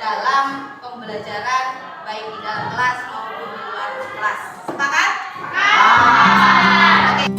dalam pembelajaran baik di dalam kelas maupun di luar kelas. Sepakat? Oke.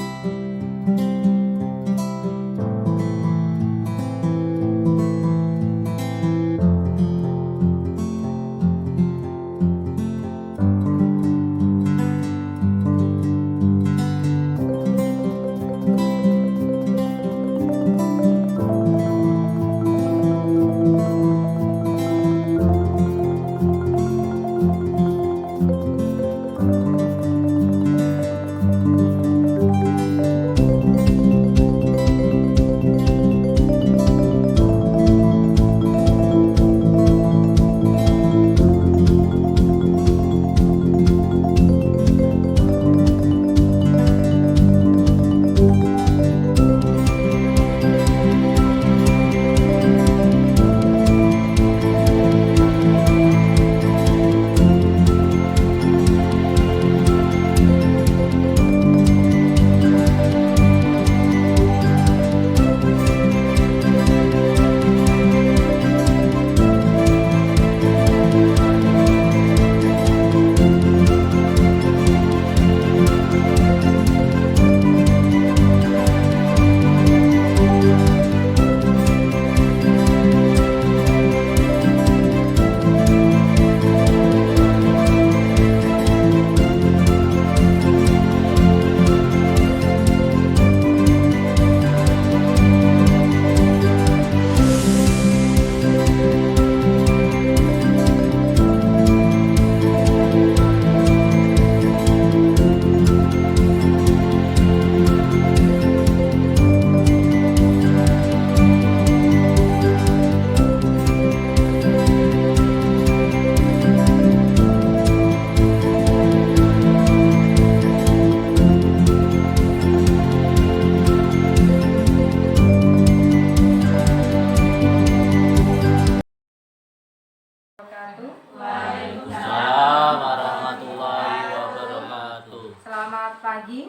Waalaikumsalam warahmatullahi wabarakatuh. Selamat pagi.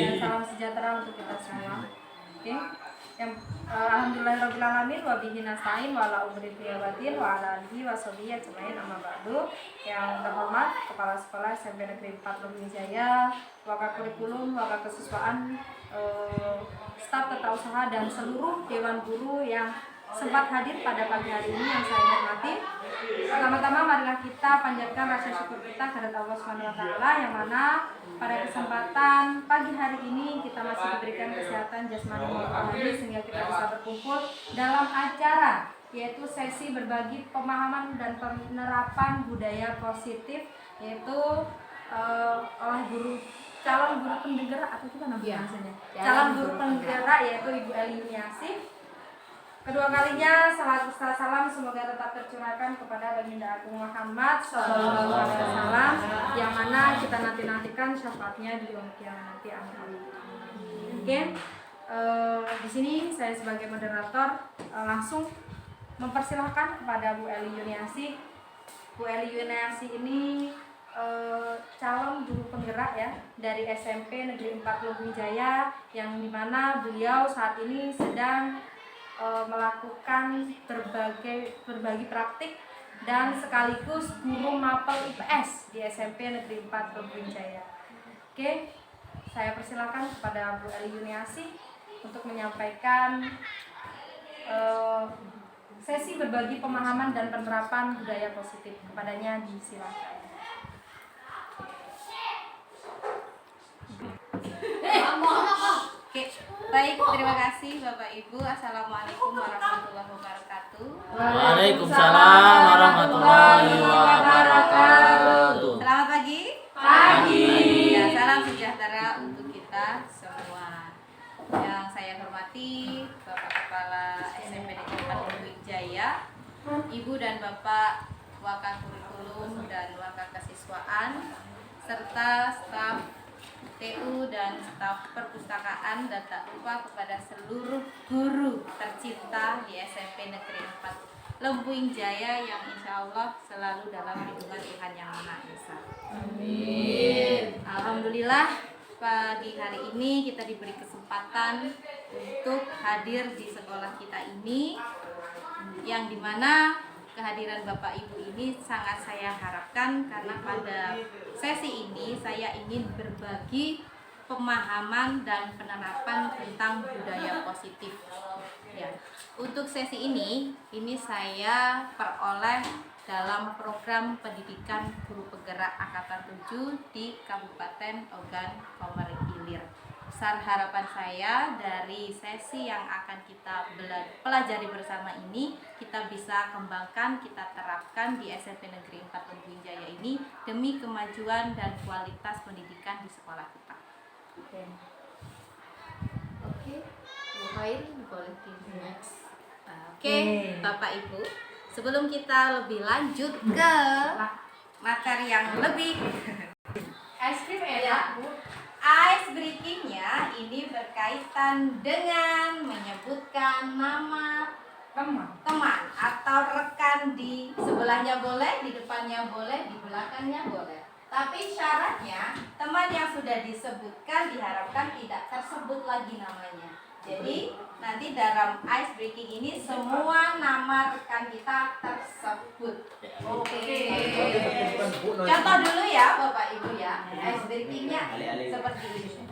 Dan salam sejahtera untuk kita semua. Oke. Alhamdulillahirobbilalamin wa bihi nasta'in wa ala umri tiyabatin wa ala alihi wa sahbihi ajmain amma ba'du. Yang terhormat Kepala Sekolah SMP Negeri 4 Lubung Jaya, Wakil Kurikulum, Wakil Kesiswaan, staf tata usaha dan seluruh dewan guru yang sempat hadir pada pagi hari ini yang saya hormati. Pertama-tama marilah kita panjatkan rasa syukur kita kepada Allah SWT, yang mana pada kesempatan pagi hari ini kita masih diberikan kesehatan jasmani maupun rohani sehingga kita bisa berkumpul dalam acara yaitu sesi berbagi pemahaman dan penerapan budaya positif, yaitu oleh calon guru penggerak atau gimana bahasanya? Calon guru penggerak yaitu Ibu Eli Yuniasih. Kedua kalinya salam semoga tetap tercurahkan kepada Baginda Agung Muhammad Sallallahu Alaihi Wasallam, yang mana kita nantikan syafaatnya di yaumul qiyamah nanti. Amin. Oke, di sini saya sebagai moderator langsung mempersilahkan kepada Bu Eli Yuniasih. Bu Eli Yuniasih ini calon guru penggerak ya dari SMP Negeri 4 Lubung Jaya, yang dimana beliau saat ini sedang melakukan berbagi praktik dan sekaligus guru mapel IPS di SMP Negeri 4 Lubung Jaya. Oke, saya persilakan kepada Bu Eli Yuniasih untuk menyampaikan sesi berbagi pemahaman dan penerapan budaya positif. Kepadanya disilakan. Oke, baik, terima kasih Bapak Ibu. Assalamualaikum warahmatullahi wabarakatuh. Waalaikumsalam warahmatullahi wabarakatuh. Selamat pagi. Ya, salam sejahtera untuk kita semua. Yang saya hormati Bapak Kepala SMP Negeri 4 Lubung Jaya, Ibu dan Bapak Wakil Kurikulum dan Wakil Kesiswaan, serta staf TU dan staf perpustakaan, dan tak lupa kepada seluruh guru tercinta di SMP Negeri 4 Lubung Jaya yang insya Allah selalu dalam lindungan Tuhan Yang Maha Esa. Amin. Alhamdulillah pagi hari ini kita diberi kesempatan untuk hadir di sekolah kita ini, yang dimana kehadiran Bapak Ibu ini sangat saya harapkan karena pada sesi ini saya ingin berbagi pemahaman dan penerapan tentang budaya positif. Ya. Untuk sesi ini saya peroleh dalam program pendidikan guru penggerak angkatan 7 di Kabupaten Ogan Komering Ilir. Besar harapan saya dari sesi yang akan kita pelajari bersama ini, kita bisa kembangkan, kita terapkan di SMP Negeri 4 Lubuk Jaya ini demi kemajuan dan kualitas pendidikan di sekolah kita. Oke, Bu Khair boleh di next. Oke, Bapak Ibu, sebelum kita lebih lanjut ke materi yang lebih Es krim ya, ice breakingnya ini berkaitan dengan menyebutkan nama teman atau rekan. Di sebelahnya boleh, di depannya boleh, di belakangnya boleh. Tapi syaratnya teman yang sudah disebutkan diharapkan tidak tersebut lagi namanya. Jadi nanti dalam ice breaking ini semua nama rekan kita tersebut. Oke. Contoh dulu ya Bapak Ibu ya. Ice breakingnya seperti ini.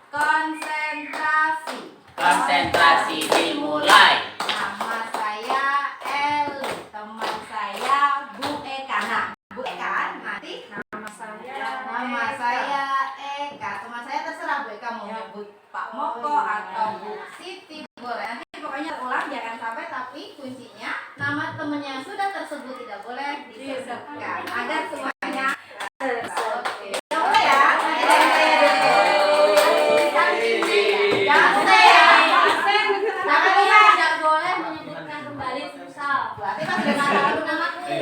Konsentrasi. Konsentrasi dimulai. Nama saya Eli, teman saya Bu Eka. Nah, Bu Eka nanti nama saya Eka. Teman saya terserah Bu Eka mau nyebut Pak Moko atau Bu Siti boleh. Nanti pokoknya ulang jangan sampai, tapi kuncinya nama temennya yang sudah tersebut tidak boleh disebutkan agar semuanya oke. Coba ya. Tidak boleh menyebutkan kembali susah. Berarti kan sudah tahu namaku.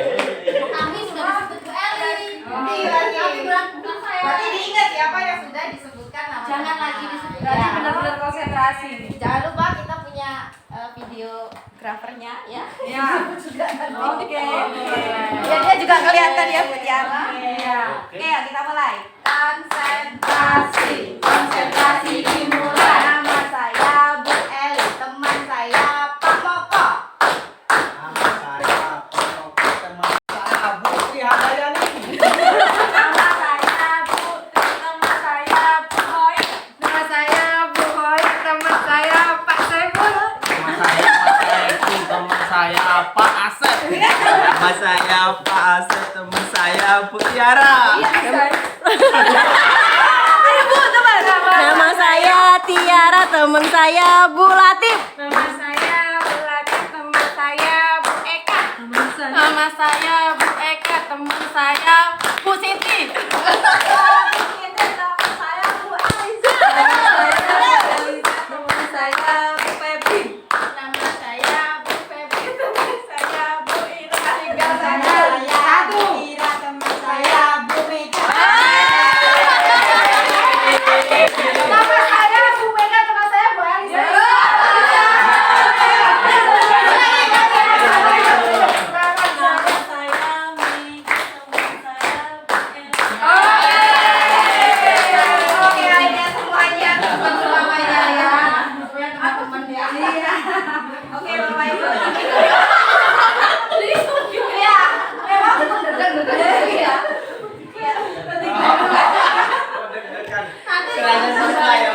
Kami sudah disebut Bu Eli. Tapi bukan saya. Berarti diingat ya apa yang sudah disebutkan nama. Jangan lagi disebut. Berarti benar-benar konsentrasi. Jangan lupa kita punya videografernya ya. Ya. Oke. Biar dia juga kelihatan ya Bu Tiara. Iya. Oke, ya, kita mulai. Konsentrasi. Konsentrasi dimulai. Nama saya Bu Eli, teman saya Pak Moko. Nama saya Pak teman saya Putri Handayani. Nama saya Putri, teman saya Bu Hoi. Nama saya Bu Hoi, teman saya Pak Saiful. Nama saya Pak Saiful, teman saya Pak Asep. Nama saya Pak Asep, teman saya Bu Tiara. Ayo Bu, teman. Nama saya Tiara, teman saya Bu Latif. Nama saya Bu Latif, teman saya Bu Eka. Nama saya Bu Eka, teman saya Bu Siti. Teman saya Bu Aliza. Teman saya Bu Febri. Nama saya Bu Febri. Teman saya Bu Ira. Tinggal saya satu. Ira, teman saya Bu Mega. Nama saya Bu Mega, teman saya Bu Aliza. Oke, akhirnya semuanya teman selamanya ya. Teman ya. Oke, Bapak Ibu. Iya, memang benar-benar ya. Nanti Serasa siswa ya.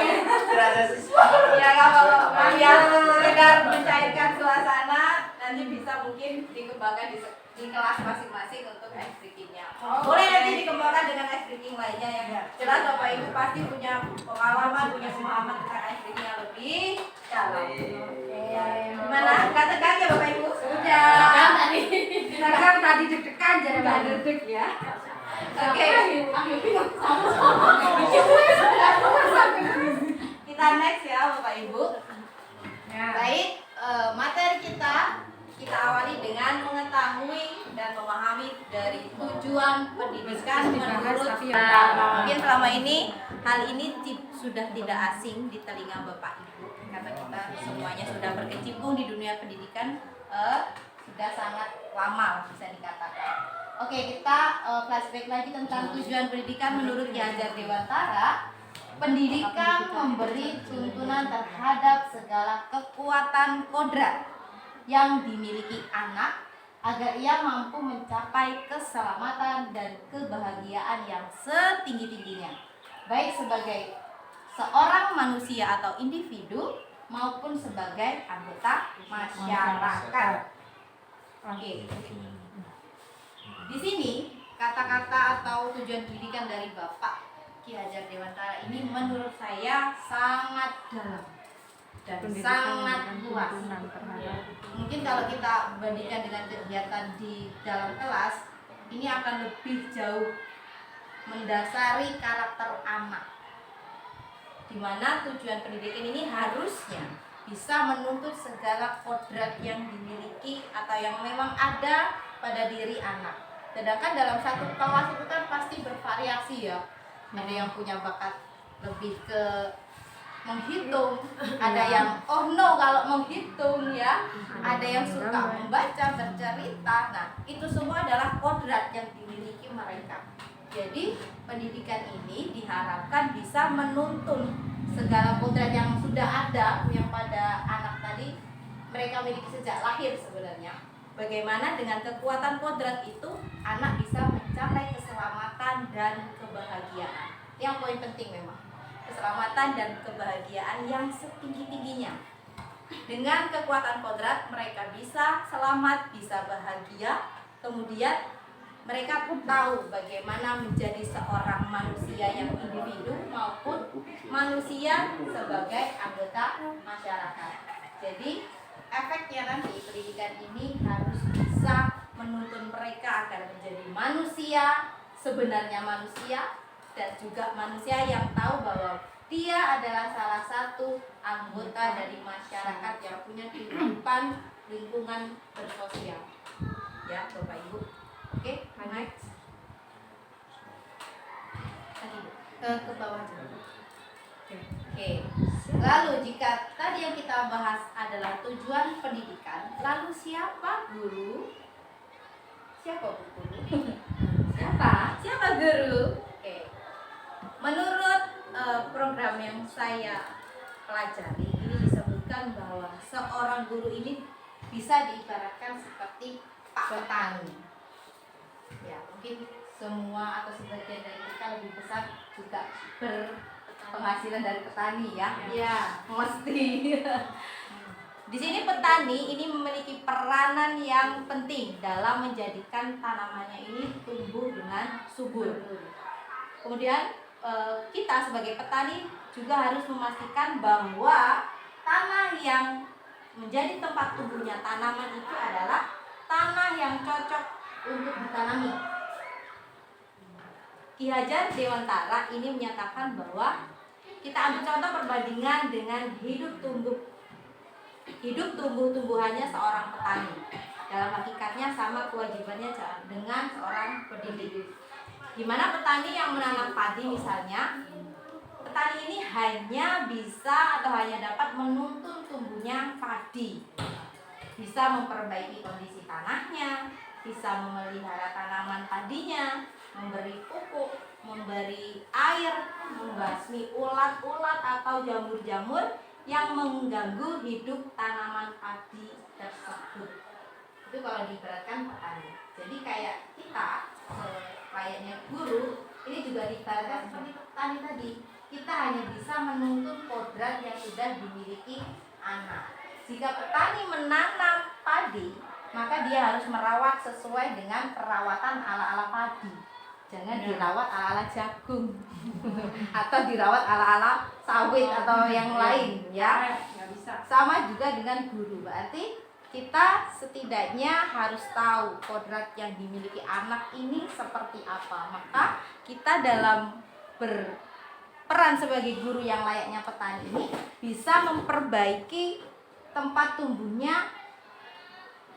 Serasa siswa. ya nggak apa-apa ya, sekedar mencairkan suasana. Nanti bisa mungkin dikembangkan di kelas masing-masing untuk ice breakingnya. Boleh nanti dikembangkan dengan ice breaking lainnya yang jelas Bapak Ibu pasti punya pengalaman, punya pemahaman tentang ice breaking yang lebih dalam. Gimana? Nggak tegang ya Bapak Ibu? Sudah. Tegang tadi deg-degan jadi nggak deg ya. Oke. Kita next ya Bapak Ibu. Ya. Baik, materi kita awali dengan mengetahui dan memahami dari tujuan pendidikan menurut mungkin selama ini hal ini sudah tidak asing di telinga Bapak Ibu karena kita semuanya sudah berkecimpung di dunia pendidikan sudah sangat lama bisa dikatakan. Oke, kita flashback lagi tentang tujuan pendidikan menurut Ki Hajar Dewantara. Pendidikan memberi tuntunan terhadap segala kekuatan kodrat yang dimiliki anak agar ia mampu mencapai keselamatan dan kebahagiaan yang setinggi-tingginya, baik sebagai seorang manusia atau individu maupun sebagai anggota masyarakat. Oke. Di sini kata-kata atau tujuan pendidikan dari Bapak Ki Hajar Dewantara ini menurut saya sangat dalam dan sangat luas. Mungkin kalau kita bandingkan dengan kegiatan di dalam kelas, ini akan lebih jauh mendasari karakter anak, di mana tujuan pendidikan ini harusnya bisa menuntut segala kodrat yang dimiliki atau yang memang ada pada diri anak. Sedangkan dalam satu kelas itu kan pasti bervariasi ya. Ada yang punya bakat lebih ke menghitung, ada yang oh no kalau menghitung ya, ada yang suka membaca, bercerita. Nah, itu semua adalah kodrat yang dimiliki mereka. Jadi pendidikan ini diharapkan bisa menuntun segala kodrat yang sudah ada yang pada anak tadi mereka miliki sejak lahir sebenarnya. Bagaimana dengan kekuatan kodrat itu anak bisa mencapai keselamatan dan kebahagiaan. Yang poin penting memang keselamatan dan kebahagiaan yang setinggi-tingginya. Dengan kekuatan kodrat mereka bisa selamat, bisa bahagia. Kemudian mereka pun tahu bagaimana menjadi seorang manusia yang individu maupun manusia sebagai anggota masyarakat. Jadi efeknya nanti pendidikan ini harus bisa menuntun mereka agar menjadi manusia, sebenarnya manusia, dan juga manusia yang tahu bahwa dia adalah salah satu anggota dari masyarakat yang punya kehidupan lingkungan bersosial. Ya, Bapak Ibu. Oke, next. Ke bawah aja. Oke. Lalu jika tadi yang kita bahas adalah tujuan pendidikan, lalu siapa guru? Siapa guru? Siapa guru? Oke. Menurut program yang saya pelajari, ini disebutkan bahwa seorang guru ini bisa diibaratkan seperti pak petani. Ya, mungkin semua atau sebagian dari kita lebih besar juga berpenghasilan dari petani ya. Ya, mesti. Di sini petani ini memiliki peranan yang penting dalam menjadikan tanamannya ini tumbuh dengan subur. Kemudian kita sebagai petani juga harus memastikan bahwa tanah yang menjadi tempat tumbuhnya tanaman itu adalah tanah yang cocok untuk ditanami. Ki Hajar Dewantara ini menyatakan bahwa kita ambil contoh perbandingan dengan hidup tumbuh-tumbuhannya seorang petani. Dalam hakikatnya sama kewajibannya dengan seorang pendidik. Di mana petani yang menanam padi misalnya, petani ini hanya bisa atau hanya dapat menuntun tumbuhnya padi, bisa memperbaiki kondisi tanahnya, bisa memelihara tanaman padinya, memberi pupuk, memberi air, membasmi ulat-ulat atau jamur-jamur yang mengganggu hidup tanaman padi tersebut. Itu kalau diibaratkan petani. Jadi kayak kita layaknya guru, ini juga diibaratkan seperti petani tadi. Kita hanya bisa menuntun kodrat yang sudah dimiliki anak. Jika petani menanam padi, maka dia harus merawat sesuai dengan perawatan ala-ala padi. Jangan dirawat ala-ala jagung atau dirawat ala-ala sawit atau yang lain ya. Sama juga dengan guru. Berarti kita setidaknya harus tahu kodrat yang dimiliki anak ini seperti apa. Maka kita dalam berperan sebagai guru yang layaknya petani ini bisa memperbaiki tempat tumbuhnya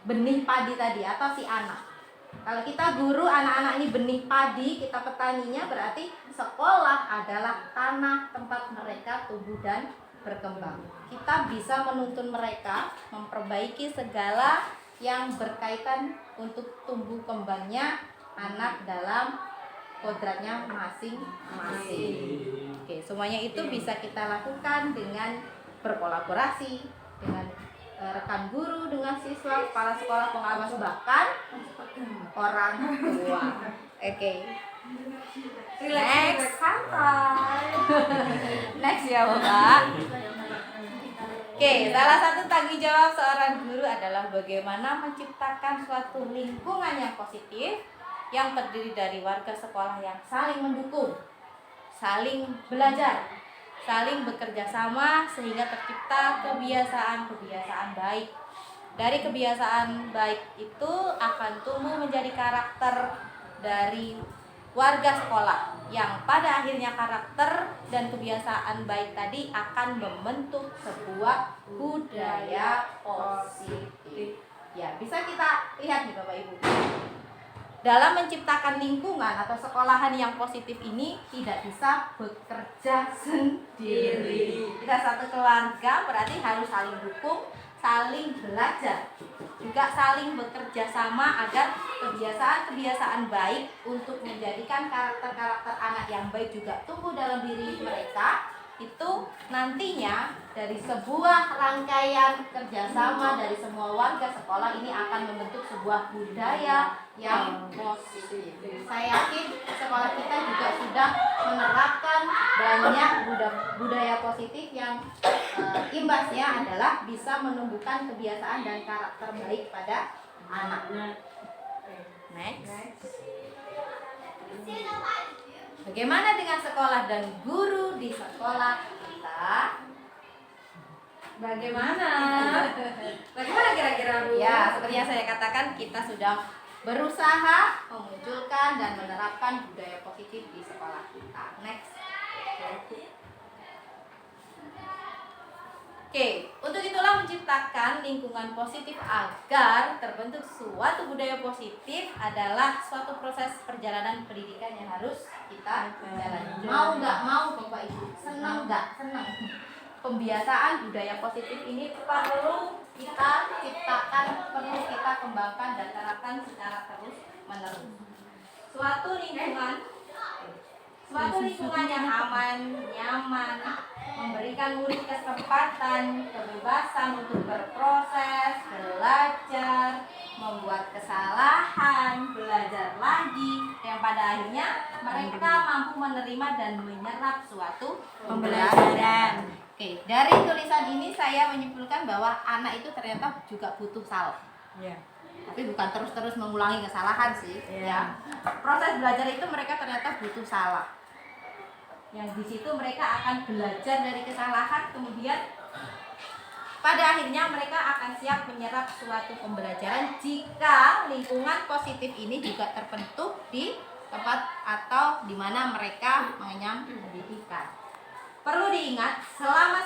benih padi tadi atau si anak. Kalau kita guru anak-anak ini benih padi, kita petaninya, berarti sekolah adalah tanah tempat mereka tumbuh dan berkembang. Kita bisa menuntun mereka memperbaiki segala yang berkaitan untuk tumbuh kembangnya anak dalam kodratnya masing-masing. Oke, semuanya itu bisa kita lakukan dengan berkolaborasi dengan rekan guru dengan siswa, kepala sekolah, pengawas, bahkan orang tua. Oke. Next. santai. Next ya Bapak. Oke, salah satu tanggung jawab seorang guru adalah bagaimana menciptakan suatu lingkungan yang positif yang terdiri dari warga sekolah yang saling mendukung, saling belajar, saling bekerja sama sehingga tercipta kebiasaan-kebiasaan baik. Dari kebiasaan baik itu akan tumbuh menjadi karakter dari warga sekolah yang pada akhirnya karakter dan kebiasaan baik tadi akan membentuk sebuah budaya positif. Ya, bisa kita lihat nih Bapak Ibu. Dalam menciptakan lingkungan atau sekolahan yang positif ini tidak bisa bekerja sendiri. Kita satu keluarga berarti harus saling dukung, saling belajar, juga saling bekerja sama agar kebiasaan-kebiasaan baik untuk menjadikan karakter-karakter anak yang baik juga tumbuh dalam diri mereka. Itu nantinya dari sebuah rangkaian kerjasama dari semua warga sekolah ini akan membentuk sebuah budaya yang positif. Saya yakin sekolah kita juga sudah menerapkan banyak budaya positif yang imbasnya adalah bisa menumbuhkan kebiasaan dan karakter baik pada anak. Next. Bagaimana dengan sekolah dan guru di sekolah kita? Bagaimana kira-kira Bu? Ya, seperti yang saya katakan, kita sudah berusaha memunculkan dan menerapkan budaya positif di sekolah kita. Next. Oke, untuk itulah menciptakan lingkungan positif agar terbentuk suatu budaya positif adalah suatu proses perjalanan pendidikan yang harus kita jalani. Mau nggak mau Bapak Ibu, senang nggak senang. Pembiasaan budaya positif ini perlu kita ciptakan, perlu kita kembangkan dan terapkan secara terus menerus. Suatu lingkungan yang aman, nyaman, memberikan murid kesempatan, kebebasan untuk berproses, belajar, membuat kesalahan, belajar lagi, yang pada akhirnya mereka mampu menerima dan menyerap suatu pembelajaran. Oke, dari tulisan ini saya menyimpulkan bahwa anak itu ternyata juga butuh salah. Ya. Tapi bukan terus-terus mengulangi kesalahan sih, ya. Proses belajar itu mereka ternyata butuh salah. Yang di situ mereka akan belajar dari kesalahan, kemudian pada akhirnya mereka akan siap menyerap suatu pembelajaran jika lingkungan positif ini juga terbentuk di tempat atau di mana mereka mengenyam pendidikan. Perlu diingat, selama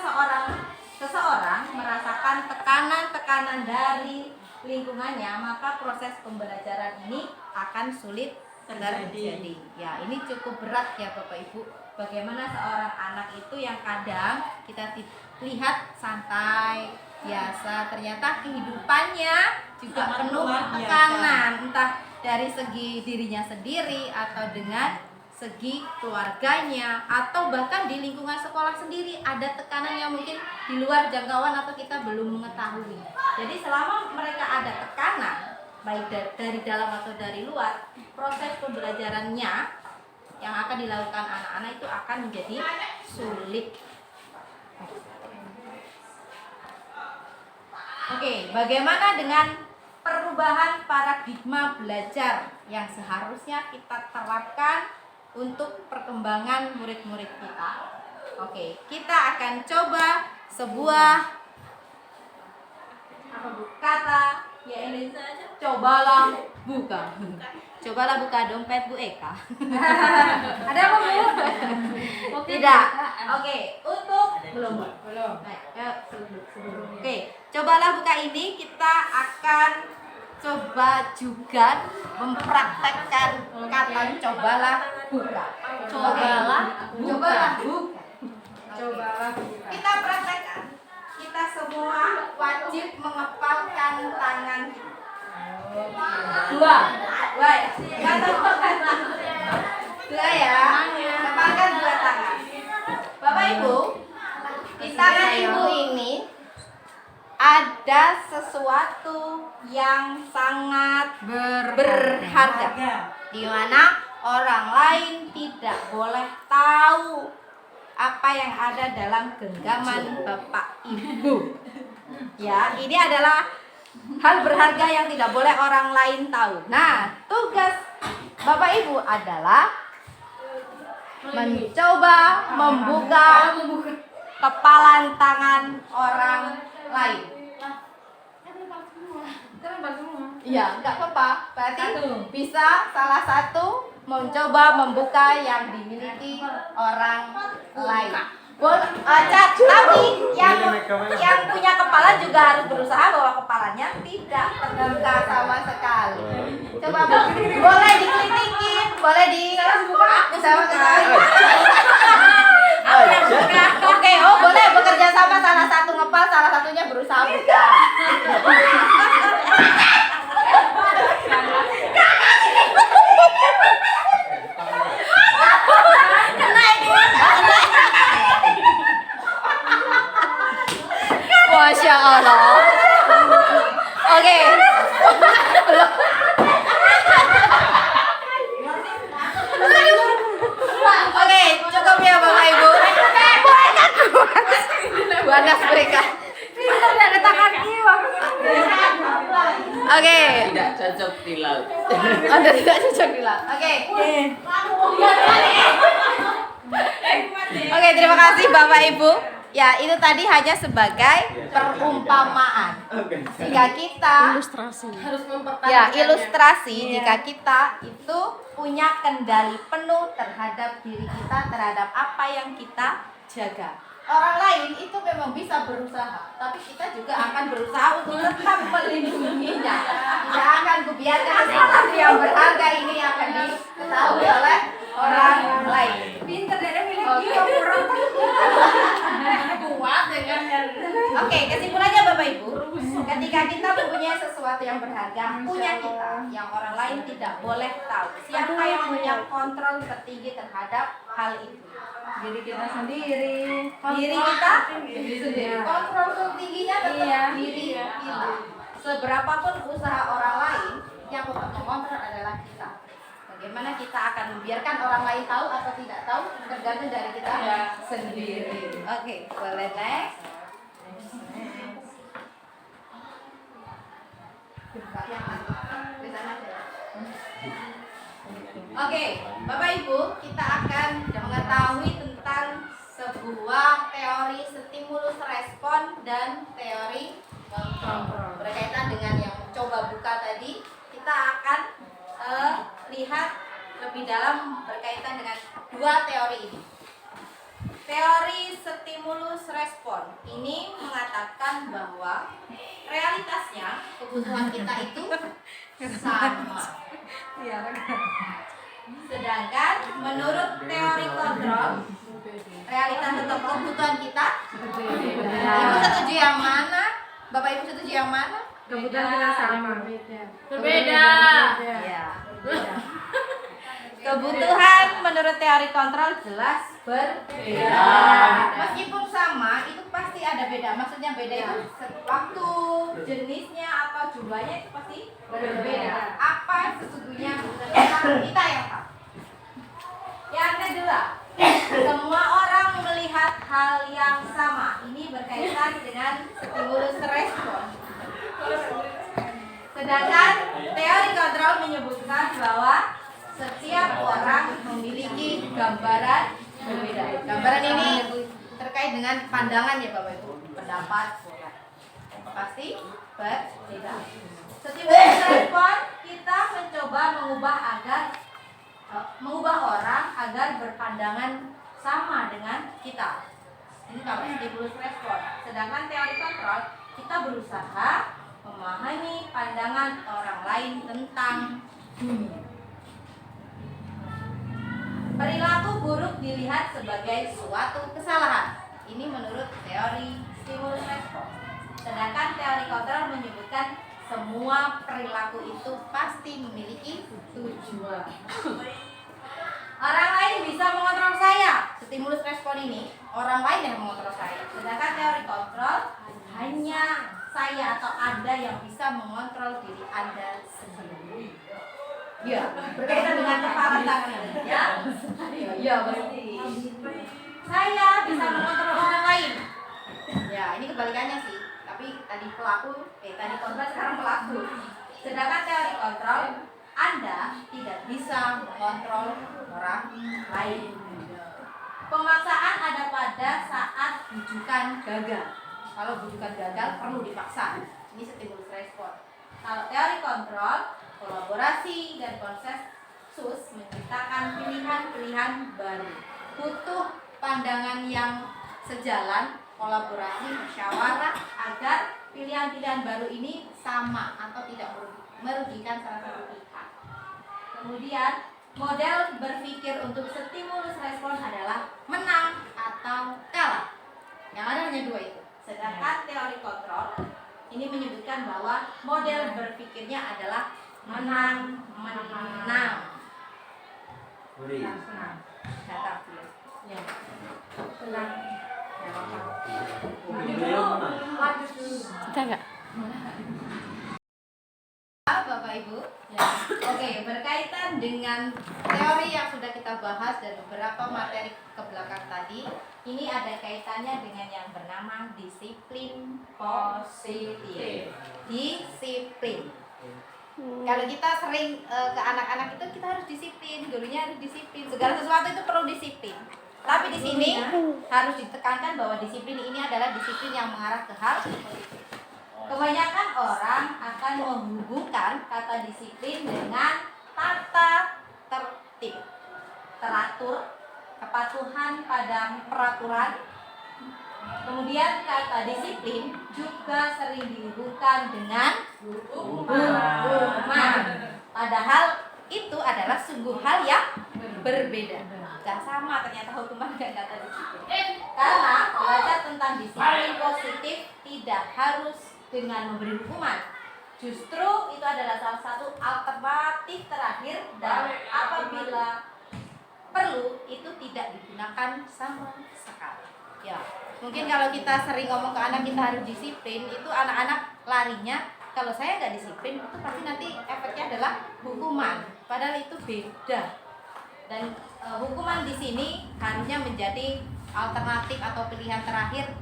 seseorang merasakan tekanan-tekanan dari lingkungannya, maka proses pembelajaran ini akan sulit terjadi. Ya, ini cukup berat ya Bapak Ibu. Bagaimana seorang anak itu yang kadang kita lihat santai, biasa, ternyata kehidupannya juga penuh tekanan, entah dari segi dirinya sendiri atau dengan segi keluarganya atau bahkan di lingkungan sekolah sendiri ada tekanan yang mungkin di luar jangkauan atau kita belum mengetahui. Jadi selama mereka ada tekanan baik dari dalam atau dari luar, proses pembelajarannya yang akan dilakukan anak-anak itu akan menjadi sulit. Oke, bagaimana dengan perubahan paradigma belajar yang seharusnya kita terapkan untuk perkembangan murid-murid kita? Oke, kita akan coba sebuah kata, yaitu cobalah buka. Cobalah buka dompet Bu Eka. Ada apa Bu? Tidak. Oke, untuk belum. Oke, cobalah buka ini kita akan coba juga mempraktekkan kata cobalah buka. Cobalah buka. Kita praktekkan. Kita semua wajib mengepalkan tangan kita. Dua ya. Kepalkan dua tangan. Bapak Ibu, di tangan Ibu ini ada sesuatu yang sangat berharga, di mana orang lain tidak boleh tahu apa yang ada dalam genggaman Bapak Ibu. Ya, ini adalah hal berharga yang tidak boleh orang lain tahu. Nah, tugas Bapak Ibu adalah mencoba membuka kepalan tangan orang lain. Iya, nggak apa-apa. Berarti bisa salah satu mencoba membuka yang dimiliki orang lain. Tapi yang punya kepala juga harus berusaha bahwa kepalanya tidak terbuka sama sekali. Coba boleh dikelitikin, boleh sama sekali. Oke, boleh bekerja sama, salah satu ngepal, salah satunya berusaha buka. Masya Allah. Oke. Oke, cukup ya Bapak Ibu. Buanas mereka. Ada tangan Oke. Tidak cocok di laut. Anda tidak cocok di laut. Oke. Oke, terima kasih Bapak Ibu. Ya, itu tadi hanya sebagai perumpamaan. Jika kita ilustrasi jika kita itu punya kendali penuh terhadap diri kita, terhadap apa yang kita jaga. Orang lain itu memang bisa berusaha, tapi kita juga akan berusaha untuk tetap melindunginya. Tidak akan kubiarkan sesuatu yang berharga ini akan diketahui oleh orang lain. Pinter dari milik orang kuat dengan. Oke, kesimpulannya Bapak Ibu, ketika kita mempunyai sesuatu yang berharga, punya kita, yang orang lain tidak boleh tahu. Siapa yang punya kontrol tertinggi terhadap hal itu? Diri kita sendiri. Diri kita sendiri. Kontrol tertingginya tetap diri kita. Seberapapun usaha orang lain, yang tetap mengontrol adalah kita. Bagaimana kita akan membiarkan orang lain tahu atau tidak tahu tergantung dari kita sendiri. Oke, boleh next. Oke, Bapak Ibu, kita akan mengetahui tentang sebuah teori stimulus respon dan teori kontrol. Berkaitan dengan yang coba buka tadi, kita akan lihat lebih dalam berkaitan dengan dua teori ini. Teori stimulus respon ini mengatakan bahwa realitasnya kebutuhan kita itu sama. Sedangkan menurut teori kontrol, realitas atau kebutuhan kita Ibu setuju yang mana? Bapak Ibu setuju yang mana? Kebutuhan kita sama. Berbeda. Ya. Kebutuhan menurut teori kontrol jelas berbeda. Meskipun sama, itu pasti ada beda. Maksudnya beda itu waktu, jenisnya atau jumlahnya itu pasti berbeda. Apa sesungguhnya kita yang tahu. Yang kedua, semua orang melihat hal yang sama. Ini berkaitan dengan stimulus respon. Sedangkan teori kontrol menyebutkan bahwa setiap orang memiliki gambaran berbeda. Gambaran ini terkait dengan pandangan ya Bapak Ibu, pendapat pasti berbeda. Stimulus respon kita mencoba mengubah orang agar berpandangan sama dengan kita. Ini kalau stimulus respon. Sedangkan teori kontrol kita berusaha memahami pandangan orang lain tentang dunia. Perilaku buruk dilihat sebagai suatu kesalahan. Ini menurut teori stimulus respon. Sedangkan teori kontrol menyebutkan semua perilaku itu pasti memiliki tujuan. Orang lain bisa mengontrol saya. Stimulus respon ini orang lain yang mengontrol saya. Sedangkan teori kontrol hanya saya atau Anda yang bisa mengontrol diri Anda sendiri. Ya, berkaitan dengan kepala tangan ya. Ya, berarti saya bisa mengontrol orang lain. Ya, ini kebalikannya sih. Tapi tadi tadi kontrol, sekarang pelaku. Sedangkan teori kontrol, Anda tidak bisa mengontrol orang lain. Pemaksaan ada pada saat bujukan gagal. Kalau bujukan gagal perlu dipaksa. Ini stimulus respon. Kalau teori kontrol, kolaborasi dan konsensus menciptakan pilihan-pilihan baru. Butuh pandangan yang sejalan, kolaborasi, musyawarah agar pilihan-pilihan baru ini sama atau tidak merugikan salah satu pihak. Kemudian model berpikir untuk stimulus respon adalah menang atau kalah. Yang ada hanya dua itu. Sedangkan teori kontrol ini menyebutkan bahwa model berpikirnya adalah menang. Datang dulu. Ya. Menang. Kita enggak? Bapak Ibu. Ya. Oke, berkaitan dengan teori yang sudah kita bahas dan beberapa materi ke belakang tadi, ini ada kaitannya dengan yang bernama disiplin positif. Disiplin. Kalau kita sering ke anak-anak itu kita harus disiplin, gurunya harus disiplin, segala sesuatu itu perlu disiplin. Tapi di sini harus ditekankan bahwa disiplin ini adalah disiplin yang mengarah ke hal positif. Kebanyakan orang akan menghubungkan kata disiplin dengan tata tertib, teratur, kepatuhan pada peraturan. Kemudian kata disiplin juga sering dihubungkan dengan hukuman. Padahal itu adalah sungguh hal yang berbeda. Gak sama ternyata hukuman dan kata disiplin. Karena belajar tentang disiplin positif tidak harus dengan memberi hukuman. Justru itu adalah salah satu alternatif terakhir dan apabila perlu itu tidak digunakan sama sekali. Ya, mungkin kalau kita sering ngomong ke anak kita harus disiplin, itu anak-anak larinya kalau saya nggak disiplin itu pasti nanti efeknya adalah hukuman. Padahal itu beda. Dan hukuman di sini harusnya menjadi alternatif atau pilihan terakhir.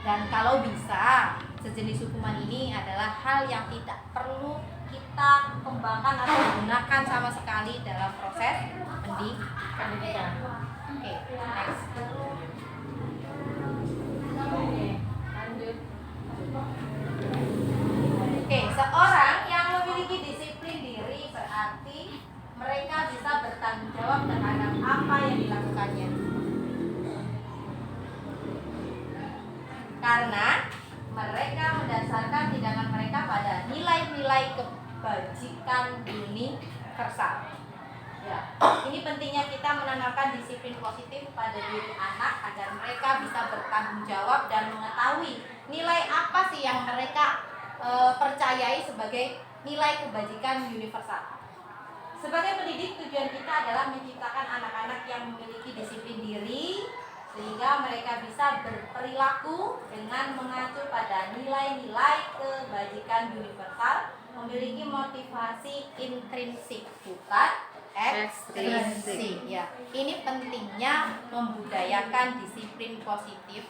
Dan kalau bisa, sejenis hukuman ini adalah hal yang tidak perlu kita kembangkan atau gunakan sama sekali dalam proses pendidikan. Oke, next. Oke, seorang yang memiliki disiplin diri berarti mereka bisa bertanggung jawab terhadap apa yang dilakukannya. Karena mereka mendasarkan tindakan mereka pada nilai-nilai kebajikan universal. Ya, ini pentingnya kita menanamkan disiplin positif pada diri anak agar mereka bisa bertanggung jawab dan mengetahui nilai apa sih yang mereka percayai sebagai nilai kebajikan universal. Sebagai pendidik, tujuan kita adalah menciptakan anak-anak yang memiliki disiplin diri sehingga mereka bisa berperilaku dengan mengacu pada nilai-nilai kebajikan universal, memiliki motivasi intrinsik bukan ekstrinsik. Ya, ini pentingnya membudayakan disiplin positif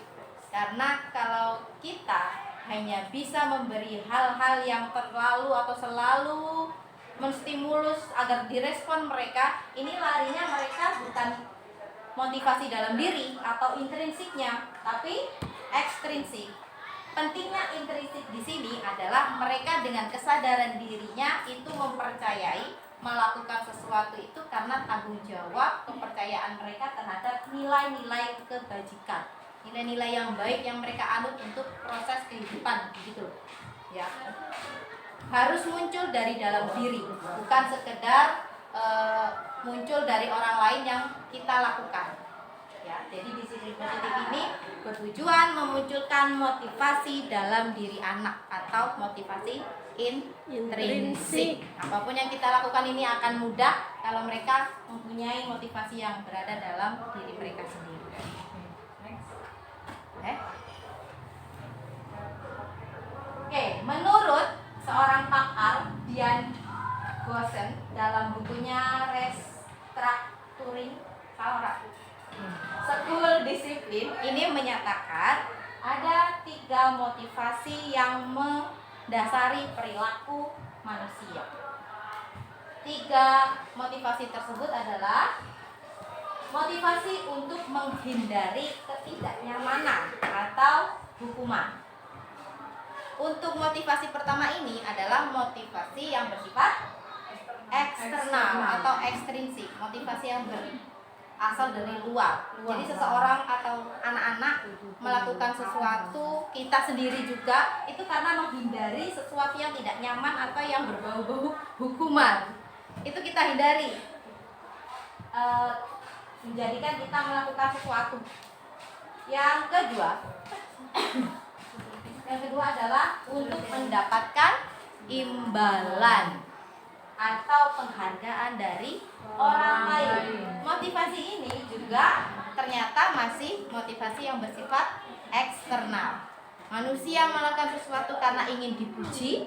karena kalau kita hanya bisa memberi hal-hal yang terlalu atau selalu menstimulus agar direspon mereka, ini larinya mereka bukan motivasi dalam diri atau intrinsiknya, tapi ekstrinsik. Pentingnya intrinsik di sini adalah mereka dengan kesadaran dirinya itu mempercayai melakukan sesuatu itu karena tanggung jawab kepercayaan mereka terhadap nilai-nilai kebajikan, nilai-nilai yang baik yang mereka anut untuk proses kehidupan, gitu. Ya, harus muncul dari dalam diri, bukan sekedar muncul dari orang lain yang kita lakukan. Ya, jadi disiplin positif ini bertujuan memunculkan motivasi dalam diri anak atau motivasi intrinsik. Apapun yang kita lakukan ini akan mudah kalau mereka mempunyai motivasi yang berada dalam diri mereka sendiri. Next. Oke, menurut seorang pakar Dian Goosen dalam bukunya Restructuring School Discipline ini menyatakan ada 3 motivasi yang mendasari perilaku manusia. 3 motivasi tersebut adalah motivasi untuk menghindari ketidaknyamanan atau hukuman. Untuk motivasi pertama ini adalah motivasi yang bersifat eksternal atau ekstrinsik, motivasi yang berasal dari luar. Jadi seseorang atau anak-anak melakukan sesuatu, kita sendiri juga itu karena menghindari sesuatu yang tidak nyaman atau yang berbau-bau hukuman. Itu kita hindari. Menjadikan kita melakukan sesuatu. Yang kedua adalah untuk mendapatkan imbalan atau penghargaan dari orang lain. Motivasi ini juga ternyata masih motivasi yang bersifat eksternal. Manusia melakukan sesuatu karena ingin dipuji,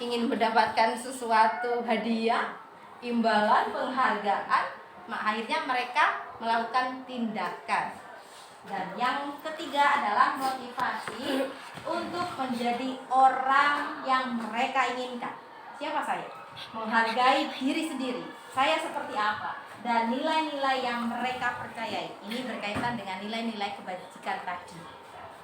ingin mendapatkan sesuatu hadiah, imbalan, penghargaan, akhirnya mereka melakukan tindakan. Dan yang ketiga adalah motivasi untuk menjadi orang yang mereka inginkan. Siapa saya? Menghargai diri sendiri. Saya seperti apa? Dan nilai-nilai yang mereka percayai. Ini berkaitan dengan nilai-nilai kebajikan tadi.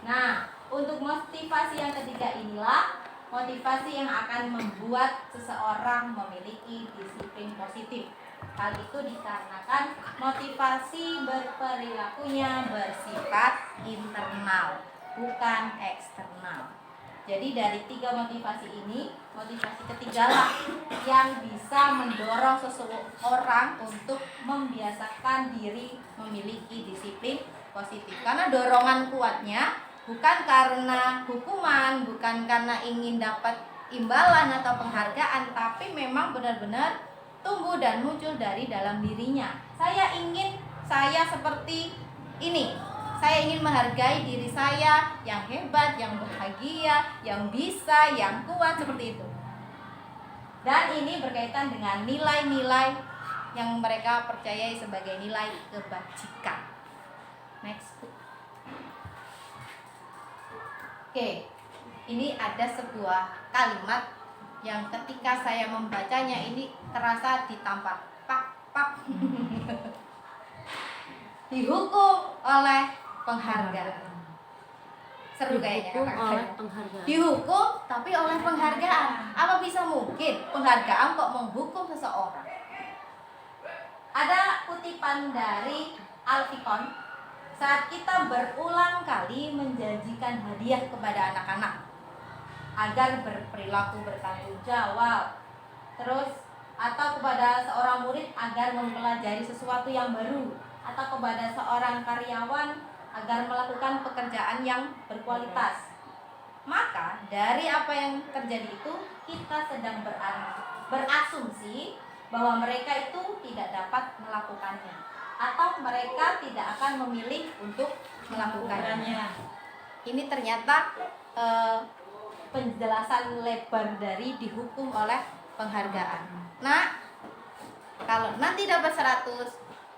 Nah, untuk motivasi yang ketiga inilah motivasi yang akan membuat seseorang memiliki disiplin positif. Hal itu dikarenakan motivasi berperilakunya bersifat internal, bukan eksternal. Jadi dari 3 motivasi ini, motivasi ketiga lah yang bisa mendorong seseorang untuk membiasakan diri memiliki disiplin positif. Karena dorongan kuatnya bukan karena hukuman, bukan karena ingin dapat imbalan atau penghargaan, tapi memang benar-benar tumbuh dan muncul dari dalam dirinya. Saya seperti ini. Saya ingin menghargai diri saya yang hebat, yang bahagia, yang bisa, yang kuat, seperti itu. Dan ini berkaitan dengan nilai-nilai yang mereka percayai sebagai nilai kebajikan. Next. Oke, ini ada sebuah kalimat yang ketika saya membacanya ini terasa ditampar pak dihukum oleh penghargaan. Seru kayaknya kata-katanya. Dihukum tapi oleh penghargaan. Apa bisa mungkin penghargaan kok menghukum seseorang? Ada kutipan dari Alficon, saat kita berulang kali menjanjikan hadiah kepada anak-anak agar berperilaku bertanggung jawab, terus atau kepada seorang murid agar mempelajari sesuatu yang baru, atau kepada seorang karyawan agar melakukan pekerjaan yang berkualitas, maka dari apa yang terjadi itu kita sedang berasumsi bahwa mereka itu tidak dapat melakukannya, atau mereka tidak akan memilih untuk melakukannya. Ini ternyata penjelasan lebar dari dihukum oleh penghargaan. Nah, kalau nanti dapat 100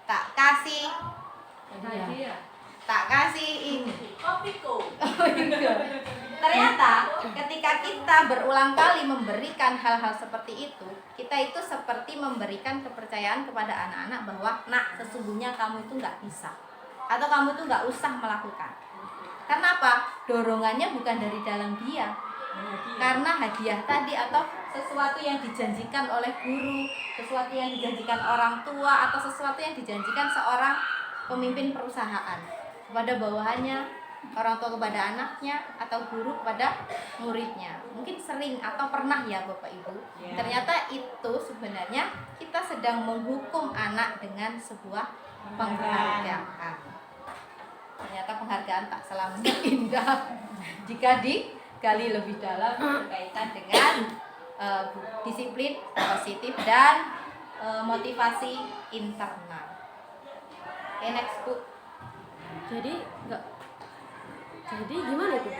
tak kasih ini kopiko. Ternyata ketika kita berulang kali memberikan hal-hal seperti itu, kita itu seperti memberikan kepercayaan kepada anak-anak bahwa nak, sesungguhnya kamu itu nggak bisa, atau kamu itu nggak usah melakukan. Karena apa? Dorongannya bukan dari dalam dia, karena hadiah tadi atau sesuatu yang dijanjikan oleh guru, sesuatu yang dijanjikan orang tua, atau sesuatu yang dijanjikan seorang pemimpin perusahaan kepada bawahannya, orang tua kepada anaknya, atau guru kepada muridnya. Mungkin sering atau pernah ya Bapak Ibu. Ternyata itu sebenarnya kita sedang menghukum anak dengan sebuah penghargaan. Ternyata penghargaan tak selamanya indah jika digali lebih dalam berkaitan dengan disiplin positif dan motivasi internal. Oke, next Bu. Jadi Jadi gimana itu?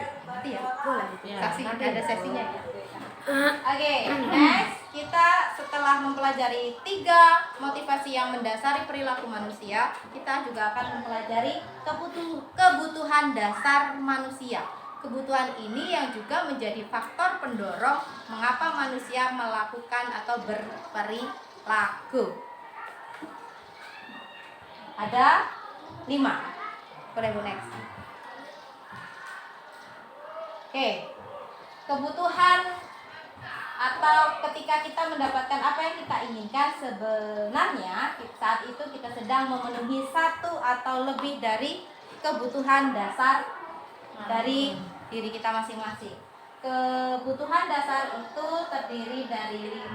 Iya, boleh. Ya, Saksi nanti. ada sesinya ya. Oke, next kita setelah mempelajari 3 motivasi yang mendasari perilaku manusia, kita juga akan mempelajari kebutuhan dasar manusia. Kebutuhan ini yang juga menjadi faktor pendorong mengapa manusia melakukan atau berperilaku. Ada 5. Boleh Bu next. Oke, kebutuhan atau ketika kita mendapatkan apa yang kita inginkan, sebenarnya saat itu kita sedang memenuhi satu atau lebih dari kebutuhan dasar dari diri kita masing-masing. Kebutuhan dasar itu terdiri dari 5.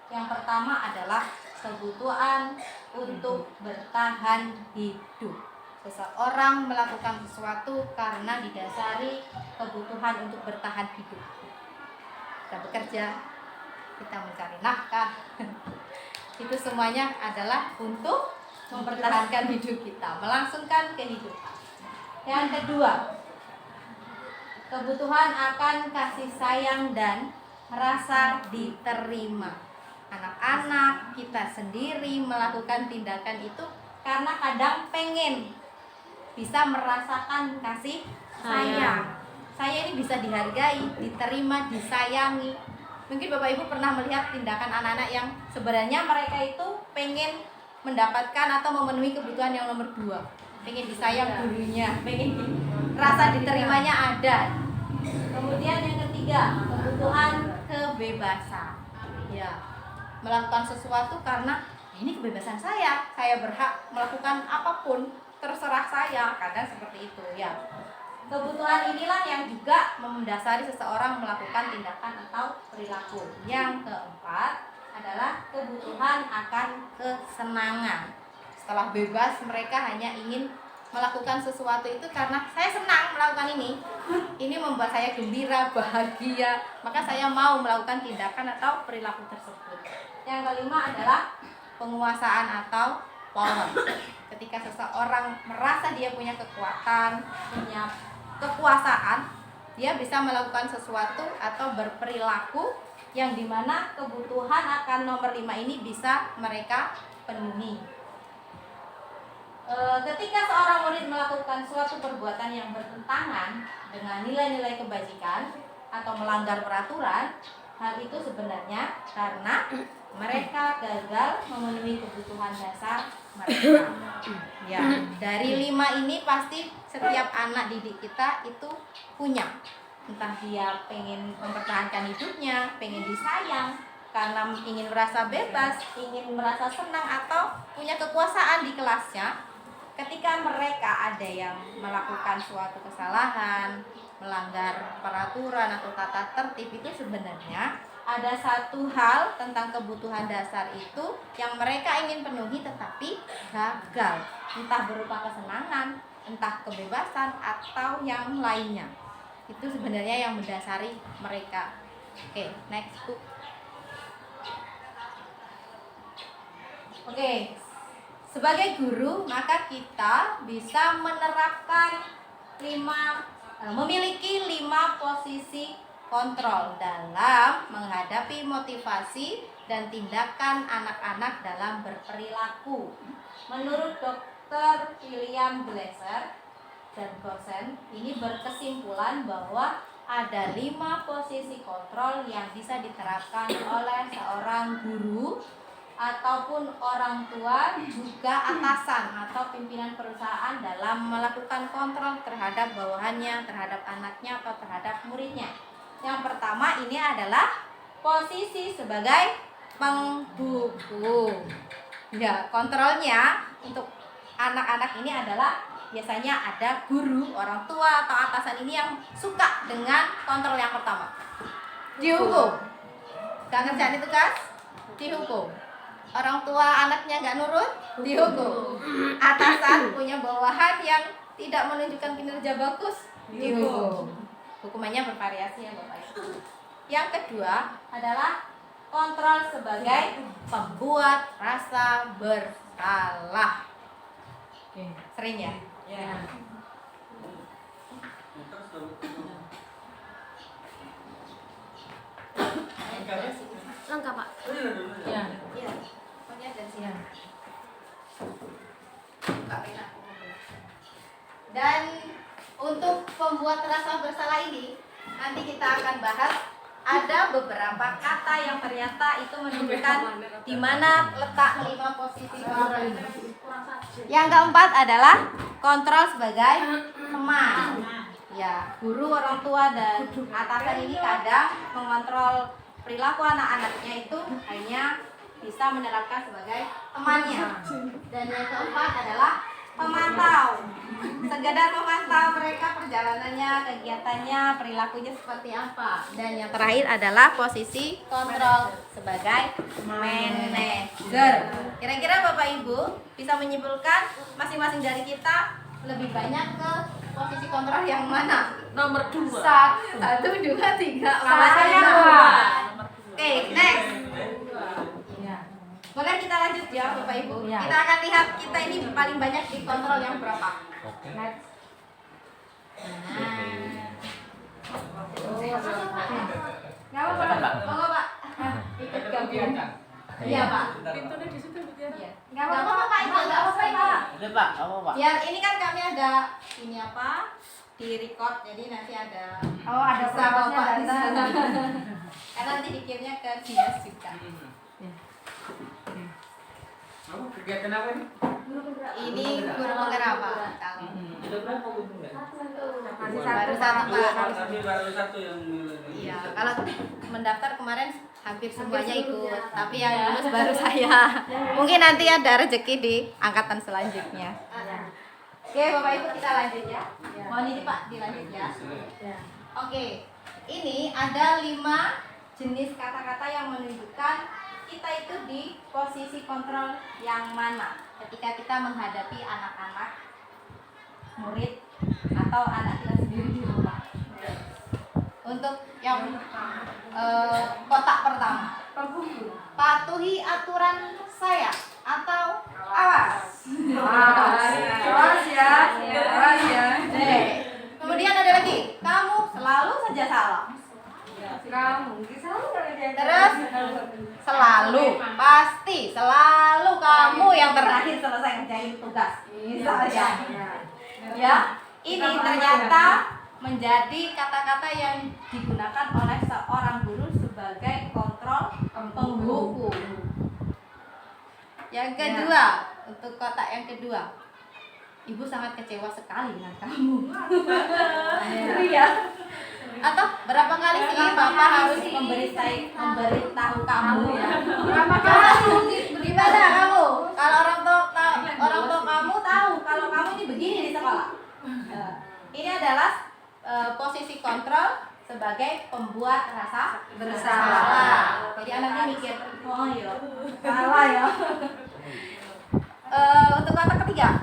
Yang pertama adalah kebutuhan untuk bertahan hidup. Seseorang melakukan sesuatu karena didasari kebutuhan untuk bertahan hidup. Kita bekerja, kita mencari nafkah. Itu semuanya adalah untuk mempertahankan hidup kita, melangsungkan kehidupan. Yang kedua, kebutuhan akan kasih sayang dan rasa diterima. Anak-anak kita sendiri melakukan tindakan itu karena kadang pengen bisa merasakan kasih sayang. Saya ini bisa dihargai, diterima, disayangi. Mungkin Bapak Ibu pernah melihat tindakan anak-anak yang sebenarnya mereka itu pengen mendapatkan atau memenuhi kebutuhan yang nomor 2. Pengen disayang gurunya, pengen rasa diterimanya ada. Kemudian yang ketiga, kebutuhan kebebasan. Ya, melakukan sesuatu karena ini kebebasan saya berhak melakukan apapun, terserah saya, kadang seperti itu ya. Kebutuhan inilah yang juga mendasari seseorang melakukan tindakan atau perilaku. Yang keempat adalah kebutuhan akan kesenangan. Setelah bebas, mereka hanya ingin melakukan sesuatu itu karena saya senang melakukan ini. Ini membuat saya gembira, bahagia, maka saya mau melakukan tindakan atau perilaku tersebut. Yang kelima adalah penguasaan atau power. Ketika seseorang merasa dia punya kekuatan, punya kekuasaan, dia bisa melakukan sesuatu atau berperilaku yang dimana kebutuhan akan nomor 5 ini bisa mereka penuhi. Ketika seorang murid melakukan suatu perbuatan yang bertentangan dengan nilai-nilai kebajikan atau melanggar peraturan, hal itu sebenarnya karena mereka gagal memenuhi kebutuhan dasar mereka. Ya, dari 5 ini pasti setiap anak didik kita itu punya. Entah dia pengen mempertahankan hidupnya, pengen disayang, karena ingin merasa bebas, ingin merasa senang atau punya kekuasaan di kelasnya. Ketika mereka ada yang melakukan suatu kesalahan, melanggar peraturan atau tata tertib, itu sebenarnya ada satu hal tentang kebutuhan dasar itu yang mereka ingin penuhi tetapi gagal, entah berupa kesenangan, entah kebebasan atau yang lainnya. Itu sebenarnya yang mendasari mereka. Oke, next book. Oke, sebagai guru maka kita bisa menerapkan memiliki 5 posisi kontrol dalam menghadapi motivasi dan tindakan anak-anak dalam berperilaku. Menurut Dr. William Glasser dan Gosen, ini berkesimpulan bahwa ada 5 posisi kontrol yang bisa diterapkan oleh seorang guru ataupun orang tua, juga atasan atau pimpinan perusahaan dalam melakukan kontrol terhadap bawahannya, terhadap anaknya atau terhadap muridnya. Yang pertama ini adalah posisi sebagai penghubung. Ya, kontrolnya untuk anak-anak ini adalah biasanya ada guru, orang tua atau atasan ini yang suka dengan kontrol yang pertama. Dihukum. Gak ngerjain tugas, dihukum. Orang tua anaknya gak nurut, dihukum. Atasan punya bawahan yang tidak menunjukkan kinerja bagus, dihukum. Hukumannya bervariasi ya Bapak Ibu. Yang kedua adalah kontrol sebagai pembuat rasa bersalah. Sering ya? Lengkap, Pak. Ya. Iya. Pokoknya dari sini. Buka pena. Dan untuk pembuat rasa bersalah ini nanti kita akan bahas ada beberapa kata yang ternyata itu menunjukkan di mana letak 5 posisi kontrol ini. Yang keempat adalah kontrol sebagai teman. Ya, guru, orang tua dan atasan ini kadang mengontrol perilaku anak-anaknya itu hanya bisa menerapkan sebagai temannya. Dan yang keempat adalah pemantau, sekedar memantau mereka perjalanannya, kegiatannya, perilakunya seperti apa. Dan yang terakhir adalah posisi kontrol sebagai manajer. Kira-kira Bapak Ibu bisa menyimpulkan masing-masing dari kita lebih banyak ke posisi kontrol yang mana? Nomor 2. 1, 2, 3, Saya 2. Oke, next. Boleh kita lanjut ya Bapak Ibu. Ya. Kita akan lihat kita ini paling banyak di kontrol yang berapa. Oke. Next. Nggak apa-apa, Pak. Monggo, Pak. Ikut gabung. Iya, Pak. Pintunya di situ, Bu Tiara. Iya. Nggak apa-apa, Pak. Itu nggak apa-apa, Pak. Udah, Pak. Apa, Pak? Biar ini kan kami ada ini apa? Di record, jadi nanti ada Oh, ada bisa Bapak prosesnya di sana. datang. Karena nanti dikirimnya ke dinas juga. Kamu kegiatan apa nih? Ini guru penggerak, Pak. Kalau Ada berapa gurunya? Masih baru satu, satu, Pak. Tapi baru satu yang Iya, kalau mendaftar kemarin hampir semuanya ikut, tapi yang lulus baru saya. Mungkin nanti ada rezeki di angkatan selanjutnya. Oke, Bapak Ibu kita lanjut ya. Mohon ini Pak dilanjut ya. Oke, ini ada 5 jenis kata-kata yang menunjukkan kita itu di posisi kontrol yang mana ketika kita menghadapi anak-anak, murid, atau anak kita sendiri di rumah. Untuk yang kotak pertama, patuhi aturan saya atau awas. Awas ya, awas ya. Kemudian ada lagi, kamu selalu saja salah. Kamu selalu ngerjain. Terus selalu, pasti selalu kamu yang terakhir selesai ngerjain tugas. Misalnya, ya, ini ternyata menjadi kata-kata yang digunakan oleh seorang guru sebagai kontrol penghukum. Yang kedua, untuk kotak yang kedua, ibu sangat kecewa sekali dengan kamu. Iya. Atau berapa kali sih bapak harus memberitahu kamu ya? Berapa kali? Gimana kamu? Kalau orang tua kamu tahu kalau kamu ini begini di sekolah. Ini adalah posisi kontrol sebagai pembuat rasa bersalah. Jadi anaknya mikir, oh iya, salah ya. Untuk kata ketiga,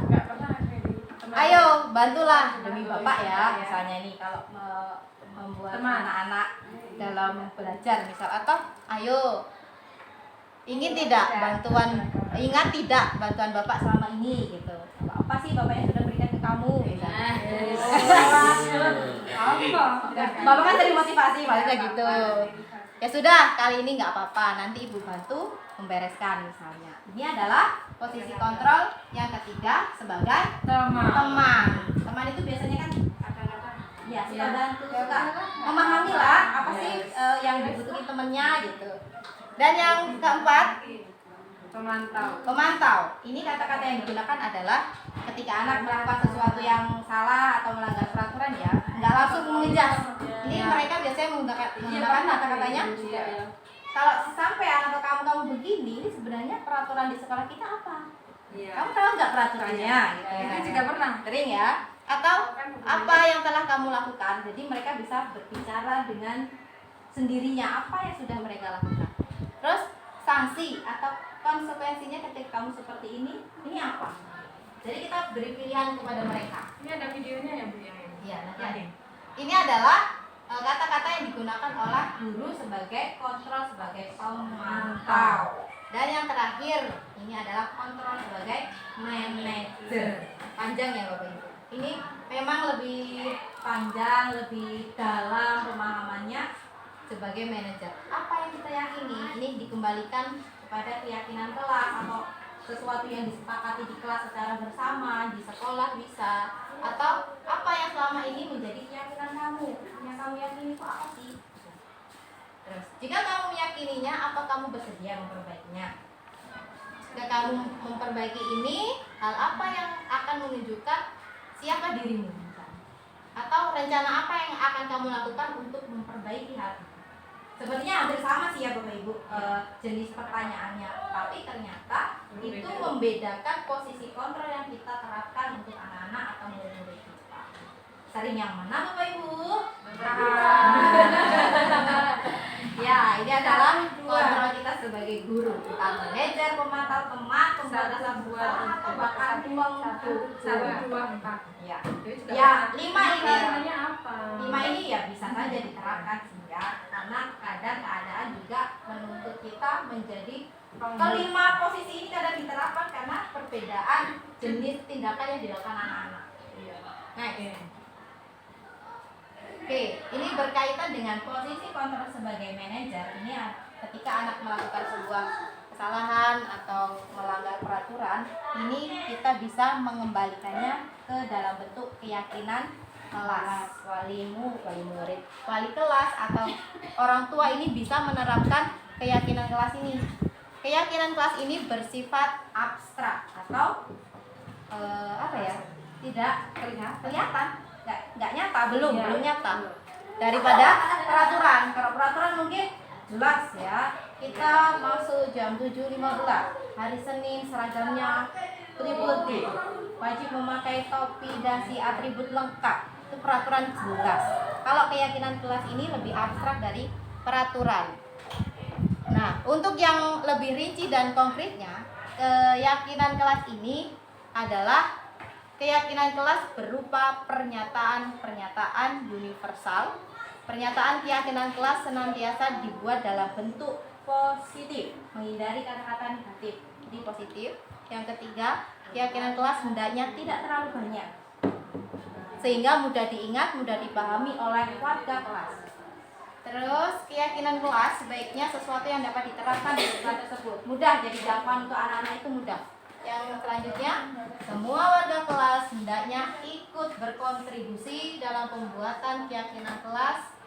ayo bantulah demi bapak ya. Misalnya nih kalau membuat anak-anak dalam belajar misal, atau ayo ingat tidak bantuan bapak selama ini gitu. Apa sih bapak yang sudah berikan ke kamu misalnya. Bapak kan dari motivasi maksudnya gitu. Ya sudah, kali ini nggak apa-apa, nanti ibu bantu membereskan misalnya. Ini adalah posisi kontrol yang ketiga sebagai teman. Teman itu biasanya kan ya suka bantu, suka memahami lah apa sih yang dibutuhin temennya gitu. Dan yang keempat, pemantau. Ini kata-kata yang digunakan adalah ketika anak melakukan sesuatu yang salah atau melanggar peraturan ya, nggak langsung mengejas. Ini mereka biasanya menggunakan kata-katanya. Kalau sampai anak kamu begini, ini sebenarnya peraturan di sekolah kita apa? Kamu tahu nggak peraturannya? Gitu ya. Itu juga pernah. Sering ya. Atau apa yang telah kamu lakukan? Jadi mereka bisa berbicara dengan sendirinya apa yang sudah mereka lakukan. Terus sanksi atau konsekuensinya ketika kamu seperti ini apa? Jadi kita beri pilihan kepada mereka. Ini ada videonya ya, Bu ya? Iya, nanti ada. Ini adalah kata-kata yang digunakan oleh guru sebagai kontrol sebagai pemantau. Dan yang terakhir, ini adalah kontrol sebagai manajer. Panjang ya Bapak Ibu. Ini memang lebih panjang, lebih dalam pemahamannya sebagai manajer. Apa yang kita yakini ini dikembalikan kepada keyakinan kelas atau sesuatu yang disepakati di kelas secara bersama, di sekolah bisa, atau apa yang selama ini menjadi keyakinan kamu, yang kamu yakini itu apa sih? Terus, jika kamu meyakininya, apa kamu bersedia memperbaikinya? Jika kamu memperbaiki ini, hal apa yang akan menunjukkan siapa dirimu? Atau rencana apa yang akan kamu lakukan untuk memperbaiki hal itu? Sepertinya hampir sama sih ya Bapak Ibu jenis pertanyaannya, tapi ternyata itu membedakan posisi kontrol yang kita terapkan untuk anak-anak atau murid-murid kita. Sering yang mana Bapak Ibu? Ya, ini adalah kontrol kita sebagai guru, entah manajer, pemantau teman, pembatasan buat atau bahkan penghukum. Ya, ya 5 ini. apa? 5 ini ya bisa saja diterapkan sih ya, karena kadang keadaan juga menuntut kita menjadi kelima posisi ini kadang diterapkan karena perbedaan jenis tindakan yang dilakukan anak-anak. Next. Oke, ini berkaitan dengan posisi kontrol sebagai manajer. Ini ketika anak melakukan sebuah kesalahan atau melanggar peraturan, ini kita bisa mengembalikannya ke dalam bentuk keyakinan kelas, wali murid, wali kelas atau orang tua ini bisa menerapkan keyakinan kelas ini. Keyakinan kelas ini bersifat abstrak atau tidak kelihatan, nggak nyata, belum nyata. Daripada peraturan, kalau peraturan mungkin jelas ya, kita masuk jam 7.15, hari Senin seragamnya putih-putih, wajib memakai topi, dasi, atribut lengkap, itu peraturan jelas. Kalau keyakinan kelas ini lebih abstrak dari peraturan. Nah, untuk yang lebih rinci dan konkretnya, keyakinan kelas ini adalah keyakinan kelas berupa pernyataan universal. Pernyataan keyakinan kelas senantiasa dibuat dalam bentuk positif, menghindari kata-kata negatif. Jadi positif. Yang ketiga, keyakinan kelas hendaknya tidak terlalu banyak, sehingga mudah diingat, mudah dipahami oleh warga kelas. Terus, keyakinan kelas sebaiknya sesuatu yang dapat diterapkan di sekolah tersebut. Mudah, jadi jangkauan untuk anak-anak itu mudah. Yang selanjutnya, semua warga kelas hendaknya ikut berkontribusi dalam pembuatan keyakinan kelas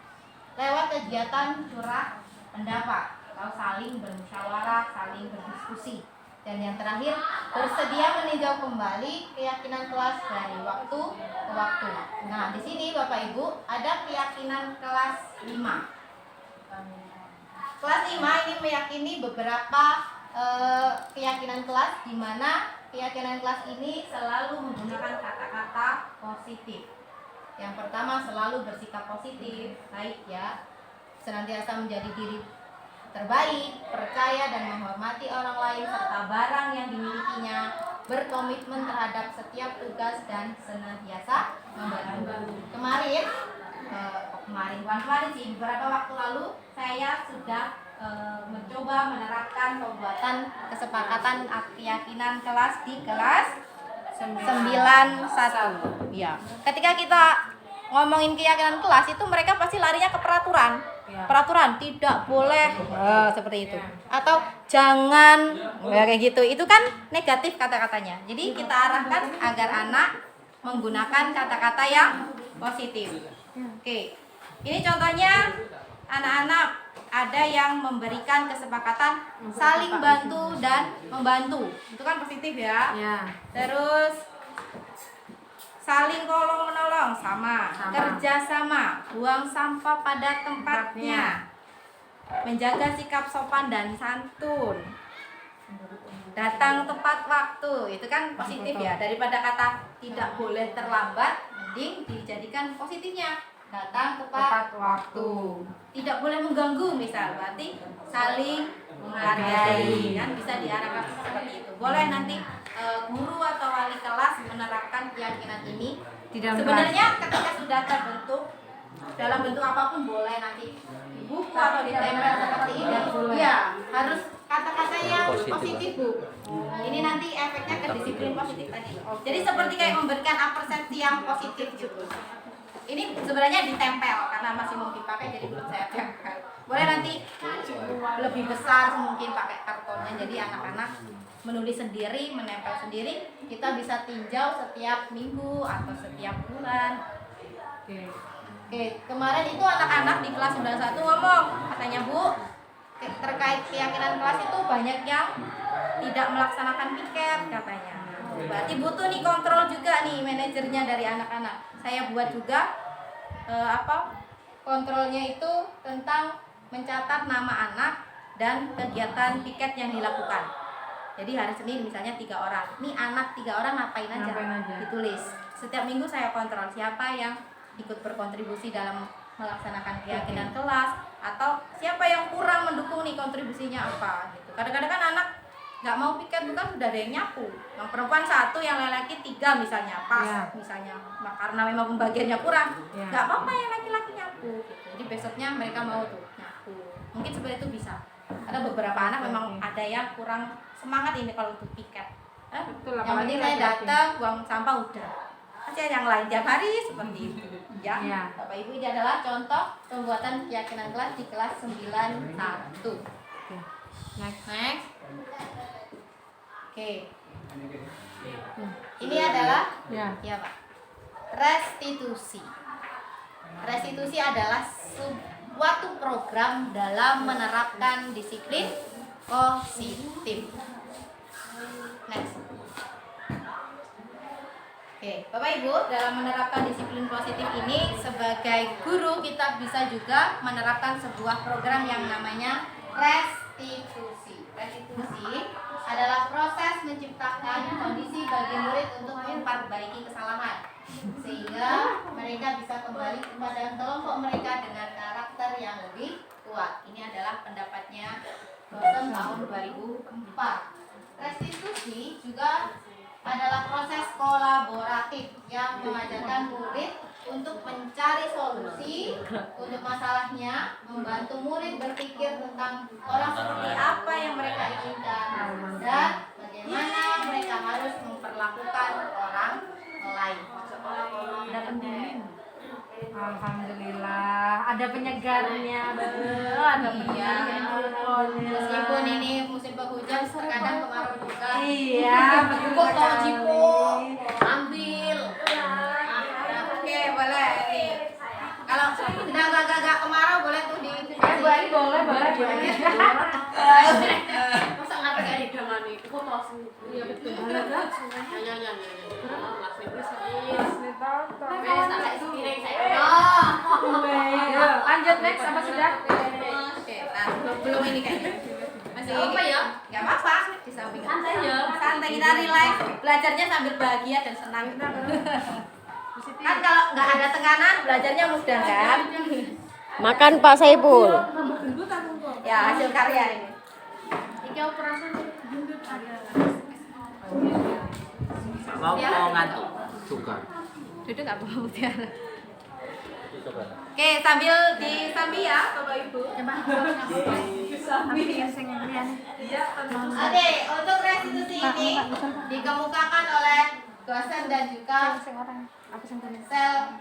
lewat kegiatan curah pendapat atau saling bermusyawarah, saling berdiskusi. Dan yang terakhir, bersedia meninjau kembali keyakinan kelas dari waktu ke waktu. Nah, di sini Bapak Ibu ada keyakinan kelas 5. Kelas 5 ini meyakini beberapa keyakinan kelas, di mana keyakinan kelas ini selalu menggunakan kata-kata positif. Yang pertama, selalu bersikap positif, baik ya, senantiasa menjadi diri terbaik, percaya dan menghormati orang lain serta barang yang dimilikinya, berkomitmen terhadap setiap tugas dan senantiasa membantu. Kemarin sih, beberapa waktu lalu saya sudah mencoba menerapkan pembuatan kesepakatan keyakinan kelas di kelas 91. Ya. Ketika kita ngomongin keyakinan kelas itu mereka pasti larinya ke peraturan. Peraturan tidak boleh seperti itu. Atau jangan kayak gitu. Itu kan negatif kata-katanya. Jadi kita arahkan agar anak menggunakan kata-kata yang positif. Oke. Ini contohnya anak-anak ada yang memberikan kesepakatan saling bantu dan membantu. Itu kan positif ya. Terus saling tolong menolong sama. Kerjasama, buang sampah pada tempatnya, menjaga sikap sopan dan santun, datang tepat waktu. Itu kan positif ya. Daripada kata tidak boleh terlambat, mending dijadikan positifnya, datang tepat waktu, tidak boleh mengganggu, misal berarti saling menghargai, kan bisa diarahkan seperti itu. Boleh nanti guru atau wali kelas menerapkan keyakinan ini. Sebenarnya ketika sudah terbentuk dalam bentuk apapun boleh, nanti di buku atau ditempel seperti ini. Ya, harus kata-kata yang positif, Bu. Ini nanti efeknya ke disiplin positif tadi. Jadi seperti kayak memberikan persepsi yang positif gitu. Ini sebenarnya ditempel karena masih mau dipakai, jadi belum saya tempel. Boleh nanti lebih besar mungkin pakai kartonnya, jadi anak-anak menulis sendiri, menempel sendiri. Kita bisa tinjau setiap minggu atau setiap bulan. Oke, kemarin itu anak-anak di kelas 91 ngomong, katanya Bu, terkait keyakinan kelas itu banyak yang tidak melaksanakan piket katanya. Berarti butuh nih kontrol juga nih manajernya dari anak-anak. Saya buat juga kontrolnya itu tentang mencatat nama anak dan kegiatan piket yang dilakukan. Jadi hari Senin misalnya 3 orang. Nih anak 3 orang ngapain aja? Ditulis. Setiap minggu saya kontrol siapa yang ikut berkontribusi dalam melaksanakan keyakinan kelas, atau siapa yang kurang mendukung nih kontribusinya apa gitu. Kadang-kadang kan anak nggak mau piket, bukan sudah ada yang nyapu. Yang perempuan 1, yang laki-laki 3 misalnya, pas misalnya. Nah, karena memang pembagiannya kurang, nggak apa-apa yang laki-laki nyapu gitu. Jadi besoknya mereka mau tuh nyapu. Mungkin seperti itu bisa. Ada beberapa anak memang ada yang kurang semangat ini kalau untuk piket. Yang penting saya datang, buang sampah udah. Aja yang lain tiap hari seperti itu. Ya. Bapak Ibu, ini adalah contoh pembuatan keyakinan kelas di kelas 91. Next. Oke. Ini adalah ya Pak. Restitusi. Restitusi adalah suatu program dalam menerapkan disiplin positif. Next. Oke, Bapak Ibu, dalam menerapkan disiplin positif ini sebagai guru kita bisa juga menerapkan sebuah program yang namanya restitusi. Restitusi adalah proses menciptakan kondisi bagi murid untuk memperbaiki kesalahan sehingga mereka bisa kembali kepada kelompok mereka dengan karakter yang lebih kuat. Ini adalah pendapatnya dosen tahun 2004. Restitusi juga adalah proses kolaboratif yang mengajarkan murid untuk mencari solusi untuk masalahnya, membantu murid berpikir tentang orang seperti apa yang mereka inginkan dan bagaimana mereka harus memperlakukan orang lain. Ada penting. Alhamdulillah, ada penyegarnya, ada Meskipun ini musim penghujan, terkadang kemarau juga. Iya, betul Kok tol sekali. Cipo, ambil. Oke, boleh nih. Kalau udah agak kemarau, boleh tuh di. boleh. Masa nggak ada dengan itu kok tahu sih? Iya betul. Ya. Lanjut next, apa sudah? Oke, nah belum ini kayaknya. Masih Apa ya? Gak apa-apa, di samping. Santai ya. Santai, kita relax, belajarnya sambil bahagia dan senang. Kan kalau nggak ada tekanan, belajarnya mudah kan? Makan Pak Saiful. Ya, hasil karya ini. Mau ngantuk. Suka. Duduk apa Mutiara? Oke, sambil disambi ya, Bapak Ibu. Oke, untuk restitusi ini dikemukakan oleh dosen dan juga sel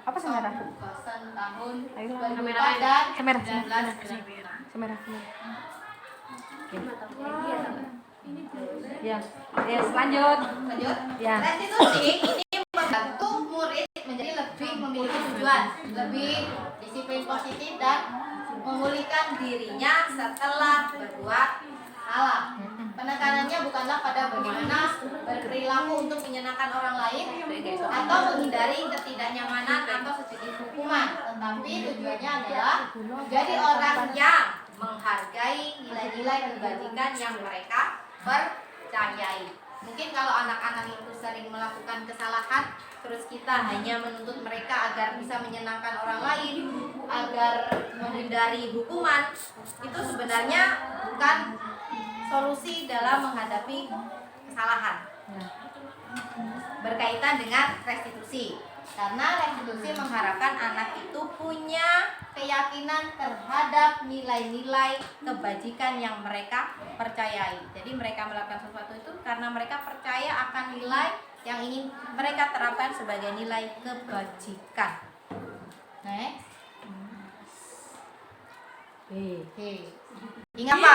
dosen tahun 2004 dan 19. Yes, lanjut. Lanjut. Ya. Restitusi ini membantu murid menjadi lebih memiliki tujuan, lebih disiplin positif dan memulihkan dirinya setelah berbuat salah. Penekanannya bukanlah pada bagaimana berperilaku untuk menyenangkan orang lain atau menghindari ketidaknyamanan atau sejenis hukuman, tetapi tujuannya adalah menjadi orang yang menghargai nilai-nilai kebajikan yang mereka percayai. Mungkin kalau anak-anak itu sering melakukan kesalahan, terus kita hanya menuntut mereka agar bisa menyenangkan orang lain, agar menghindari hukuman, itu sebenarnya bukan solusi dalam menghadapi kesalahan. Berkaitan dengan restitusi, karena restitusi mengharapkan anak itu punya keyakinan terhadap nilai-nilai kebajikan yang mereka percayai. Jadi mereka melakukan sesuatu itu karena mereka percaya akan nilai yang ingin mereka terapkan sebagai nilai kebajikan. Next. Oke. Ingat apa?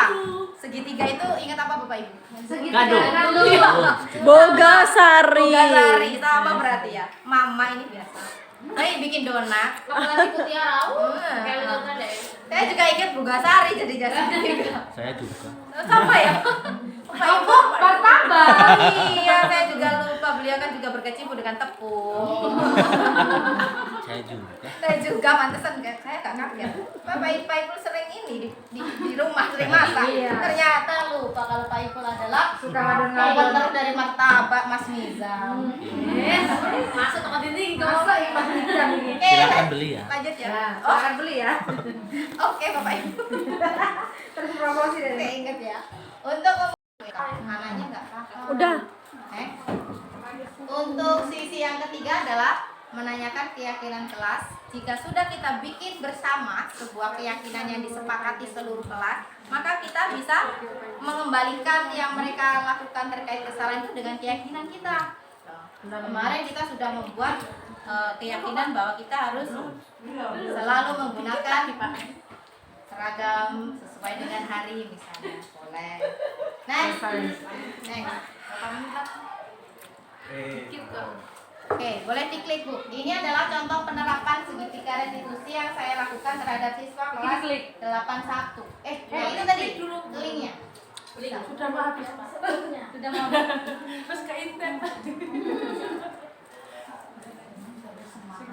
Segitiga itu ingat apa Bapak Ibu? Gaduh. Bogasari. Bogasari sama berarti ya. Mama ini biasa. Bikin donat. Apalagi Mutiara. Hmm. Kayak lu kan deh. Saya juga ingat Bogasari jadi jasa juga. Saya juga. Sama ya? Bapak Ibu martabak. Iya, saya juga lupa. Beliau kan juga berkecimpung dengan tepung. Saya juga. Saya juga pantesan kan saya gak kaget. Bapak Ibu sering ini di rumah sering masak. Iya. Ternyata lupa kalau Pak Ibu adalah Suka ngadon-ngadon. owner dari martabak Mas Mizam. Yes. Masuk tempat ini kamu. Masa iman ikan ini? Oke, Silakan beli ya. lanjut ya. Ya, Oh, silakan beli ya. oke Bapak Ibu. Terus promosi Saya dari. ingat ya. Untuk anaknya nggak paham. Udah. Eh. Untuk sisi yang ketiga adalah menanyakan keyakinan kelas. Jika sudah kita bikin bersama sebuah keyakinan yang disepakati seluruh kelas, maka kita bisa mengembalikan yang mereka lakukan terkait kesalahan itu dengan keyakinan kita. Kemarin kita sudah membuat keyakinan bahwa kita harus selalu menggunakan seragam sesuai dengan hari misalnya. Boleh. Next. Oke, boleh diklik Bu. Ini adalah contoh penerapan segitiga restitusi yang saya lakukan terhadap siswa kelas 81. Itu tadi linknya. Sudah mau habis Pak. Sudah mau. Terus ke inten.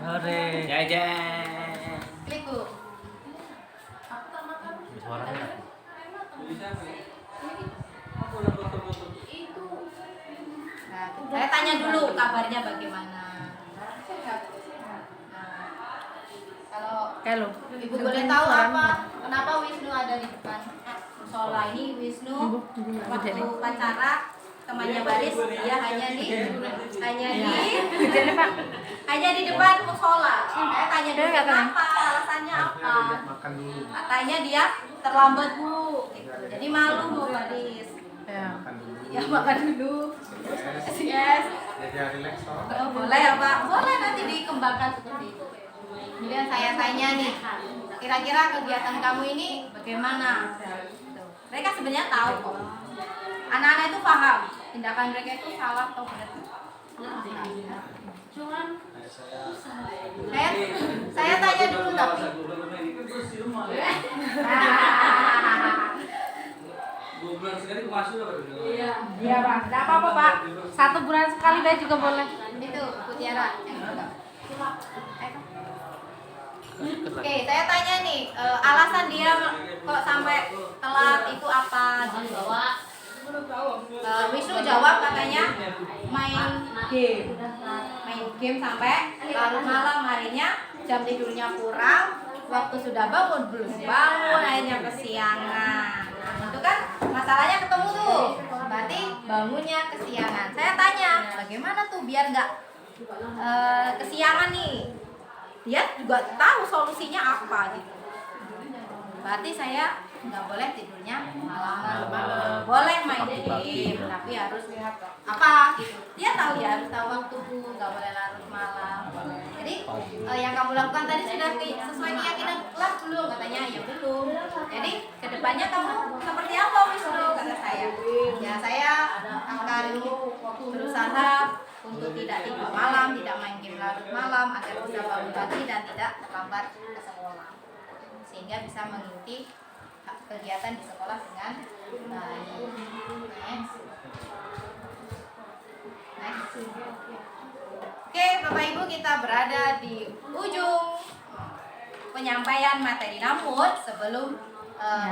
Hore. Jajan. Klik Bu. Suaranya. Nah, saya tanya dulu kabarnya bagaimana. Kalau Ibu boleh tahu apa? Kenapa Wisnu ada di depan musola ini? Wisnu waktu upacara temannya Baris dia hanya di depan musola. Saya tanya dulu kenapa, alasannya apa? Katanya dia terlambat Bu, gitu. Jadi malu mau Baris. Ya makan dulu. Yes. Oh, boleh ya Pak? Boleh nanti dikembangkan seperti itu. Kemudian saya tanya nih, kira-kira kegiatan kamu ini bagaimana? Tuh. Mereka sebenarnya tahu kok. Anak-anak itu paham tindakan mereka itu salah atau benar. Cuman Saya tanya dulu tapi. Iya Pak, tidak apa-apa Pak. 1 bulan sekali deh juga boleh. Itu Mutiara yang kedua. Oke, saya tanya nih, alasan dia kok sampai telat itu apa? Dibawa. Wisnu jawab katanya main game sampai larut malam, harinya jam tidurnya kurang, waktu sudah bangun belum bangun, akhirnya kesiangan. Nah, itu kan masalahnya ketemu tuh, berarti bangunnya kesiangan. Saya tanya, bagaimana tuh biar nggak kesiangan nih? Dia juga tahu solusinya apa gitu. Berarti saya nggak boleh tidurnya malam. Boleh main game, tapi harus apa gitu. Dia tahu ya, harus tahu waktu, nggak boleh larut malam. Jadi yang kamu lakukan tadi sudah sesuai keyakinan kelas belum? Katanya ya belum. Jadi kedepannya kamu seperti apa Wisnu? Kata saya. Ya saya akan berusaha untuk tidak tidur malam, tidak main game larut malam, agar bisa bangun pagi dan tidak terlambat ke sekolah, sehingga bisa mengikuti kegiatan di sekolah dengan baik. Next. Oke, Bapak Ibu, kita berada di ujung penyampaian materi. Namun sebelum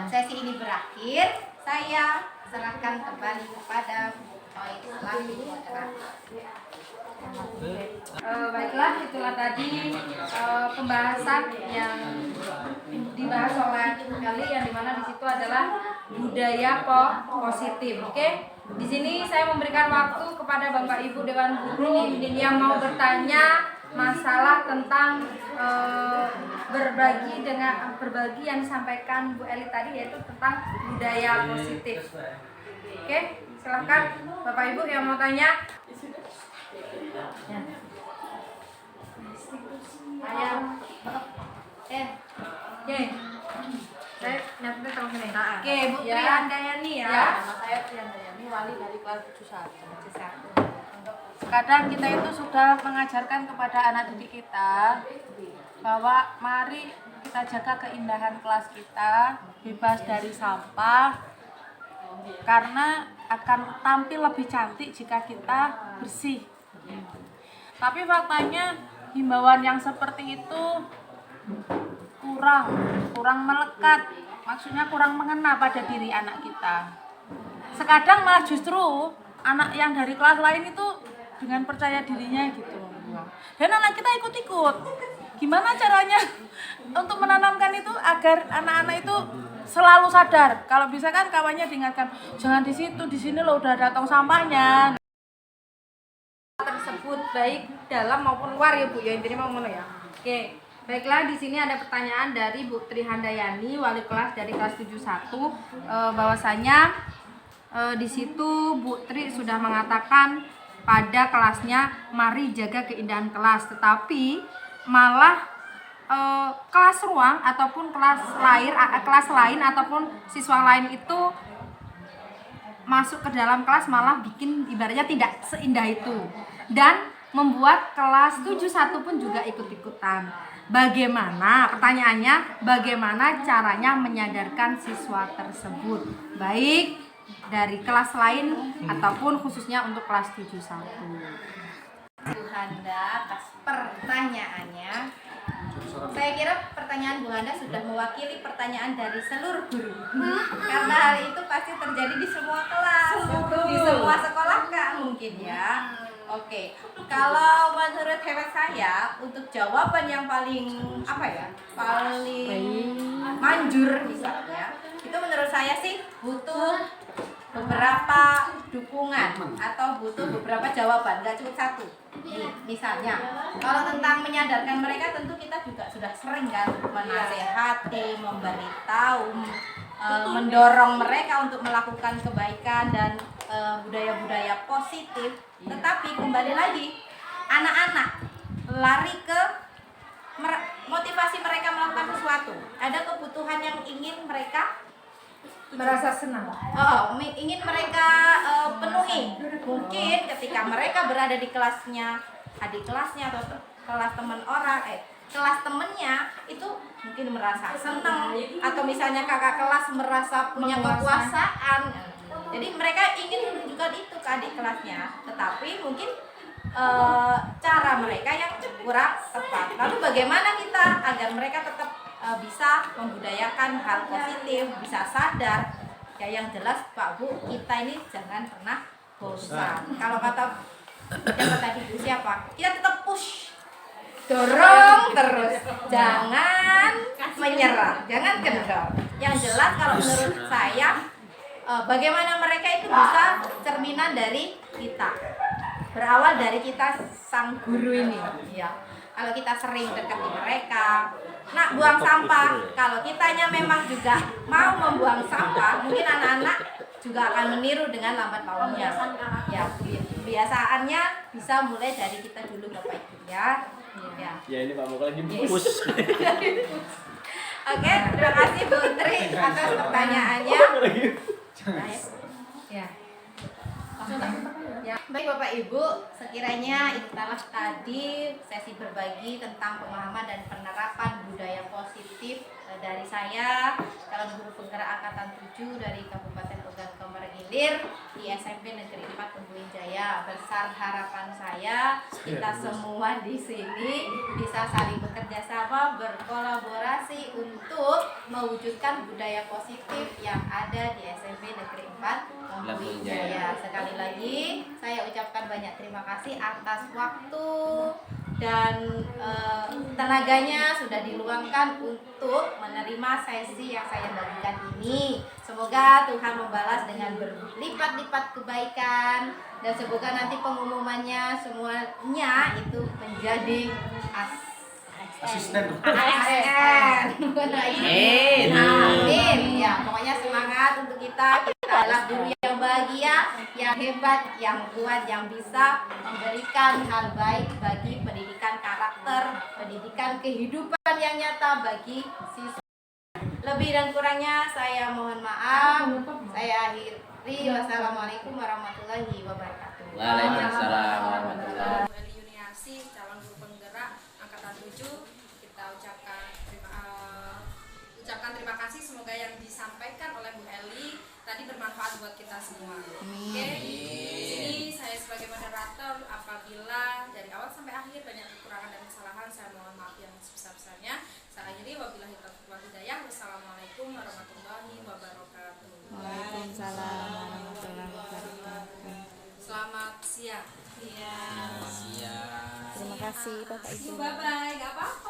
sesi ini berakhir, saya serahkan kembali kepada selaku moderator. Baiklah, itulah tadi pembahasan yang dibahas oleh Eli, yang dimana di situ adalah budaya positif. Oke, di sini saya memberikan waktu kepada Bapak Ibu Dewan Guru yang mau bertanya masalah tentang berbagi yang disampaikan Bu Eli tadi, yaitu tentang budaya positif. Oke, silahkan Bapak Ibu yang mau tanya. Ya. Ayah. Oke. Saya nyatanya tahu sini. Oke, Bu Ya. Triandayani ya. Ya, nama saya Triandayani, wali dari kelas 71. Kadang kita itu sudah mengajarkan kepada anak didik kita bahwa mari kita jaga keindahan kelas kita, bebas dari sampah, karena akan tampil lebih cantik jika kita bersih. Tapi faktanya himbauan yang seperti itu kurang melekat, maksudnya kurang mengena pada diri anak kita. Sekadang malah justru anak yang dari kelas lain itu dengan percaya dirinya gitu, dan anak kita ikut-ikut. Gimana caranya untuk menanamkan itu agar anak-anak itu selalu sadar? Kalau bisa kan kawannya diingatkan, jangan di situ, di sini lo udah ada tong sampahnya. Tersebut baik dalam maupun luar ya Bu ya, intinya mau ngono ya. Oke. Baiklah, di sini ada pertanyaan dari Bu Trihandayani, wali kelas dari kelas 71, bahwasanya di situ Bu Tri sudah mengatakan pada kelasnya mari jaga keindahan kelas, tetapi malah kelas ruang ataupun kelas lain ataupun siswa lain itu masuk ke dalam kelas malah bikin ibaratnya tidak seindah itu dan membuat kelas 71 pun juga ikut-ikutan. Bagaimana, pertanyaannya, bagaimana caranya menyadarkan siswa tersebut, baik dari kelas lain ataupun khususnya untuk kelas 71. Bu Handa atas pertanyaannya. Saya kira pertanyaan Bu Handa sudah mewakili pertanyaan dari seluruh guru. Karena hal itu pasti terjadi di semua kelas, di semua sekolah Kak mungkin ya. Oke, kalau menurut hemat saya untuk jawaban yang paling paling manjur misalnya, itu menurut saya sih butuh beberapa dukungan atau butuh beberapa jawaban, nggak cukup satu. Misalnya, kalau tentang menyadarkan mereka tentu kita juga sudah sering kan menasehati, memberitahu, mendorong mereka untuk melakukan kebaikan dan budaya-budaya positif. Tetapi kembali lagi, anak-anak lari ke motivasi mereka melakukan sesuatu. Ada kebutuhan yang ingin mereka Merasa senang. ingin mereka penuhi. Mungkin ketika mereka berada di kelasnya adik kelasnya atau kelas teman orang, kelas temennya itu mungkin merasa senang, atau misalnya kakak kelas merasa punya kekuasaan. Jadi mereka ingin menunjukkan itu ke adik kelasnya, tetapi mungkin cara mereka yang kurang tepat. Lalu bagaimana kita agar mereka tetap bisa membudayakan hal positif, bisa sadar? Ya yang jelas Pak Bu, kita ini jangan pernah bosan. Kalau kata tadi Bu siapa? Kita tetap push, dorong terus, jangan menyerah, jangan kendor. Yang jelas kalau menurut saya, bagaimana mereka itu bisa cerminan dari kita. Berawal dari kita sang guru ini, ya. Kalau kita sering dekati mereka, nak buang sampah. Kalau kitanya memang juga mau membuang sampah, mungkin anak-anak juga akan meniru dengan lambat launnya. Ya, kebiasaannya bisa mulai dari kita dulu Bapak Ibu ya. Ya. Ya ini Pak Moko lagi push. Oke, terima kasih Bu Tri atas pertanyaannya. Ya. Ya, baik Bapak Ibu, sekiranya itulah tadi sesi berbagi tentang pemahaman dan penerapan budaya positif dari saya, calon guru penggerak angkatan 7 dari Kabupaten Ogan Komering Ilir di SMP Negeri 4 Tembuin Jaya. Besar harapan saya kita semua di sini bisa saling bekerja sama, berkolaborasi untuk mewujudkan budaya positif yang ada di SMP Negeri 4 Tembuin Jaya. Sekali lagi saya ucapkan banyak terima kasih atas waktu dan tenaganya sudah diluangkan untuk menerima sesi yang saya bagikan ini. Semoga Tuhan membalas dengan berlipat-lipat kebaikan, dan semoga nanti pengumumannya semuanya itu menjadi Asisten. ASN. Amin. Ya, pokoknya semangat untuk kita adalah guru yang bahagia, yang hebat, yang kuat, yang bisa memberikan hal baik bagi pendidikan karakter, pendidikan kehidupan yang nyata bagi siswa. Lebih dan kurangnya saya mohon maaf. Saya akhiri. Wassalamualaikum warahmatullahi wabarakatuh. Waalaikumsalam warahmatullahi Bu Eli Yuniarsi, calon guru penggerak angkatan 7, kita ucapkan terima kasih, semoga yang disampaikan oleh Bu Eli tadi bermanfaat buat kita semua. Oke. Di sini saya sebagai moderator, apabila dari awal sampai akhir banyak kekurangan dan kesalahan, saya mohon maaf yang sebesar-besarnya. Saya akhiri, wabillahi taufiq wal hidayah. Wassalamualaikum warahmatullahi wabarakatuh. Waalaikumsalam warahmatullahi wabarakatuh. Selamat siang. Siap. Terima kasih Bapak Ibu. Bye bye, nggak apa-apa.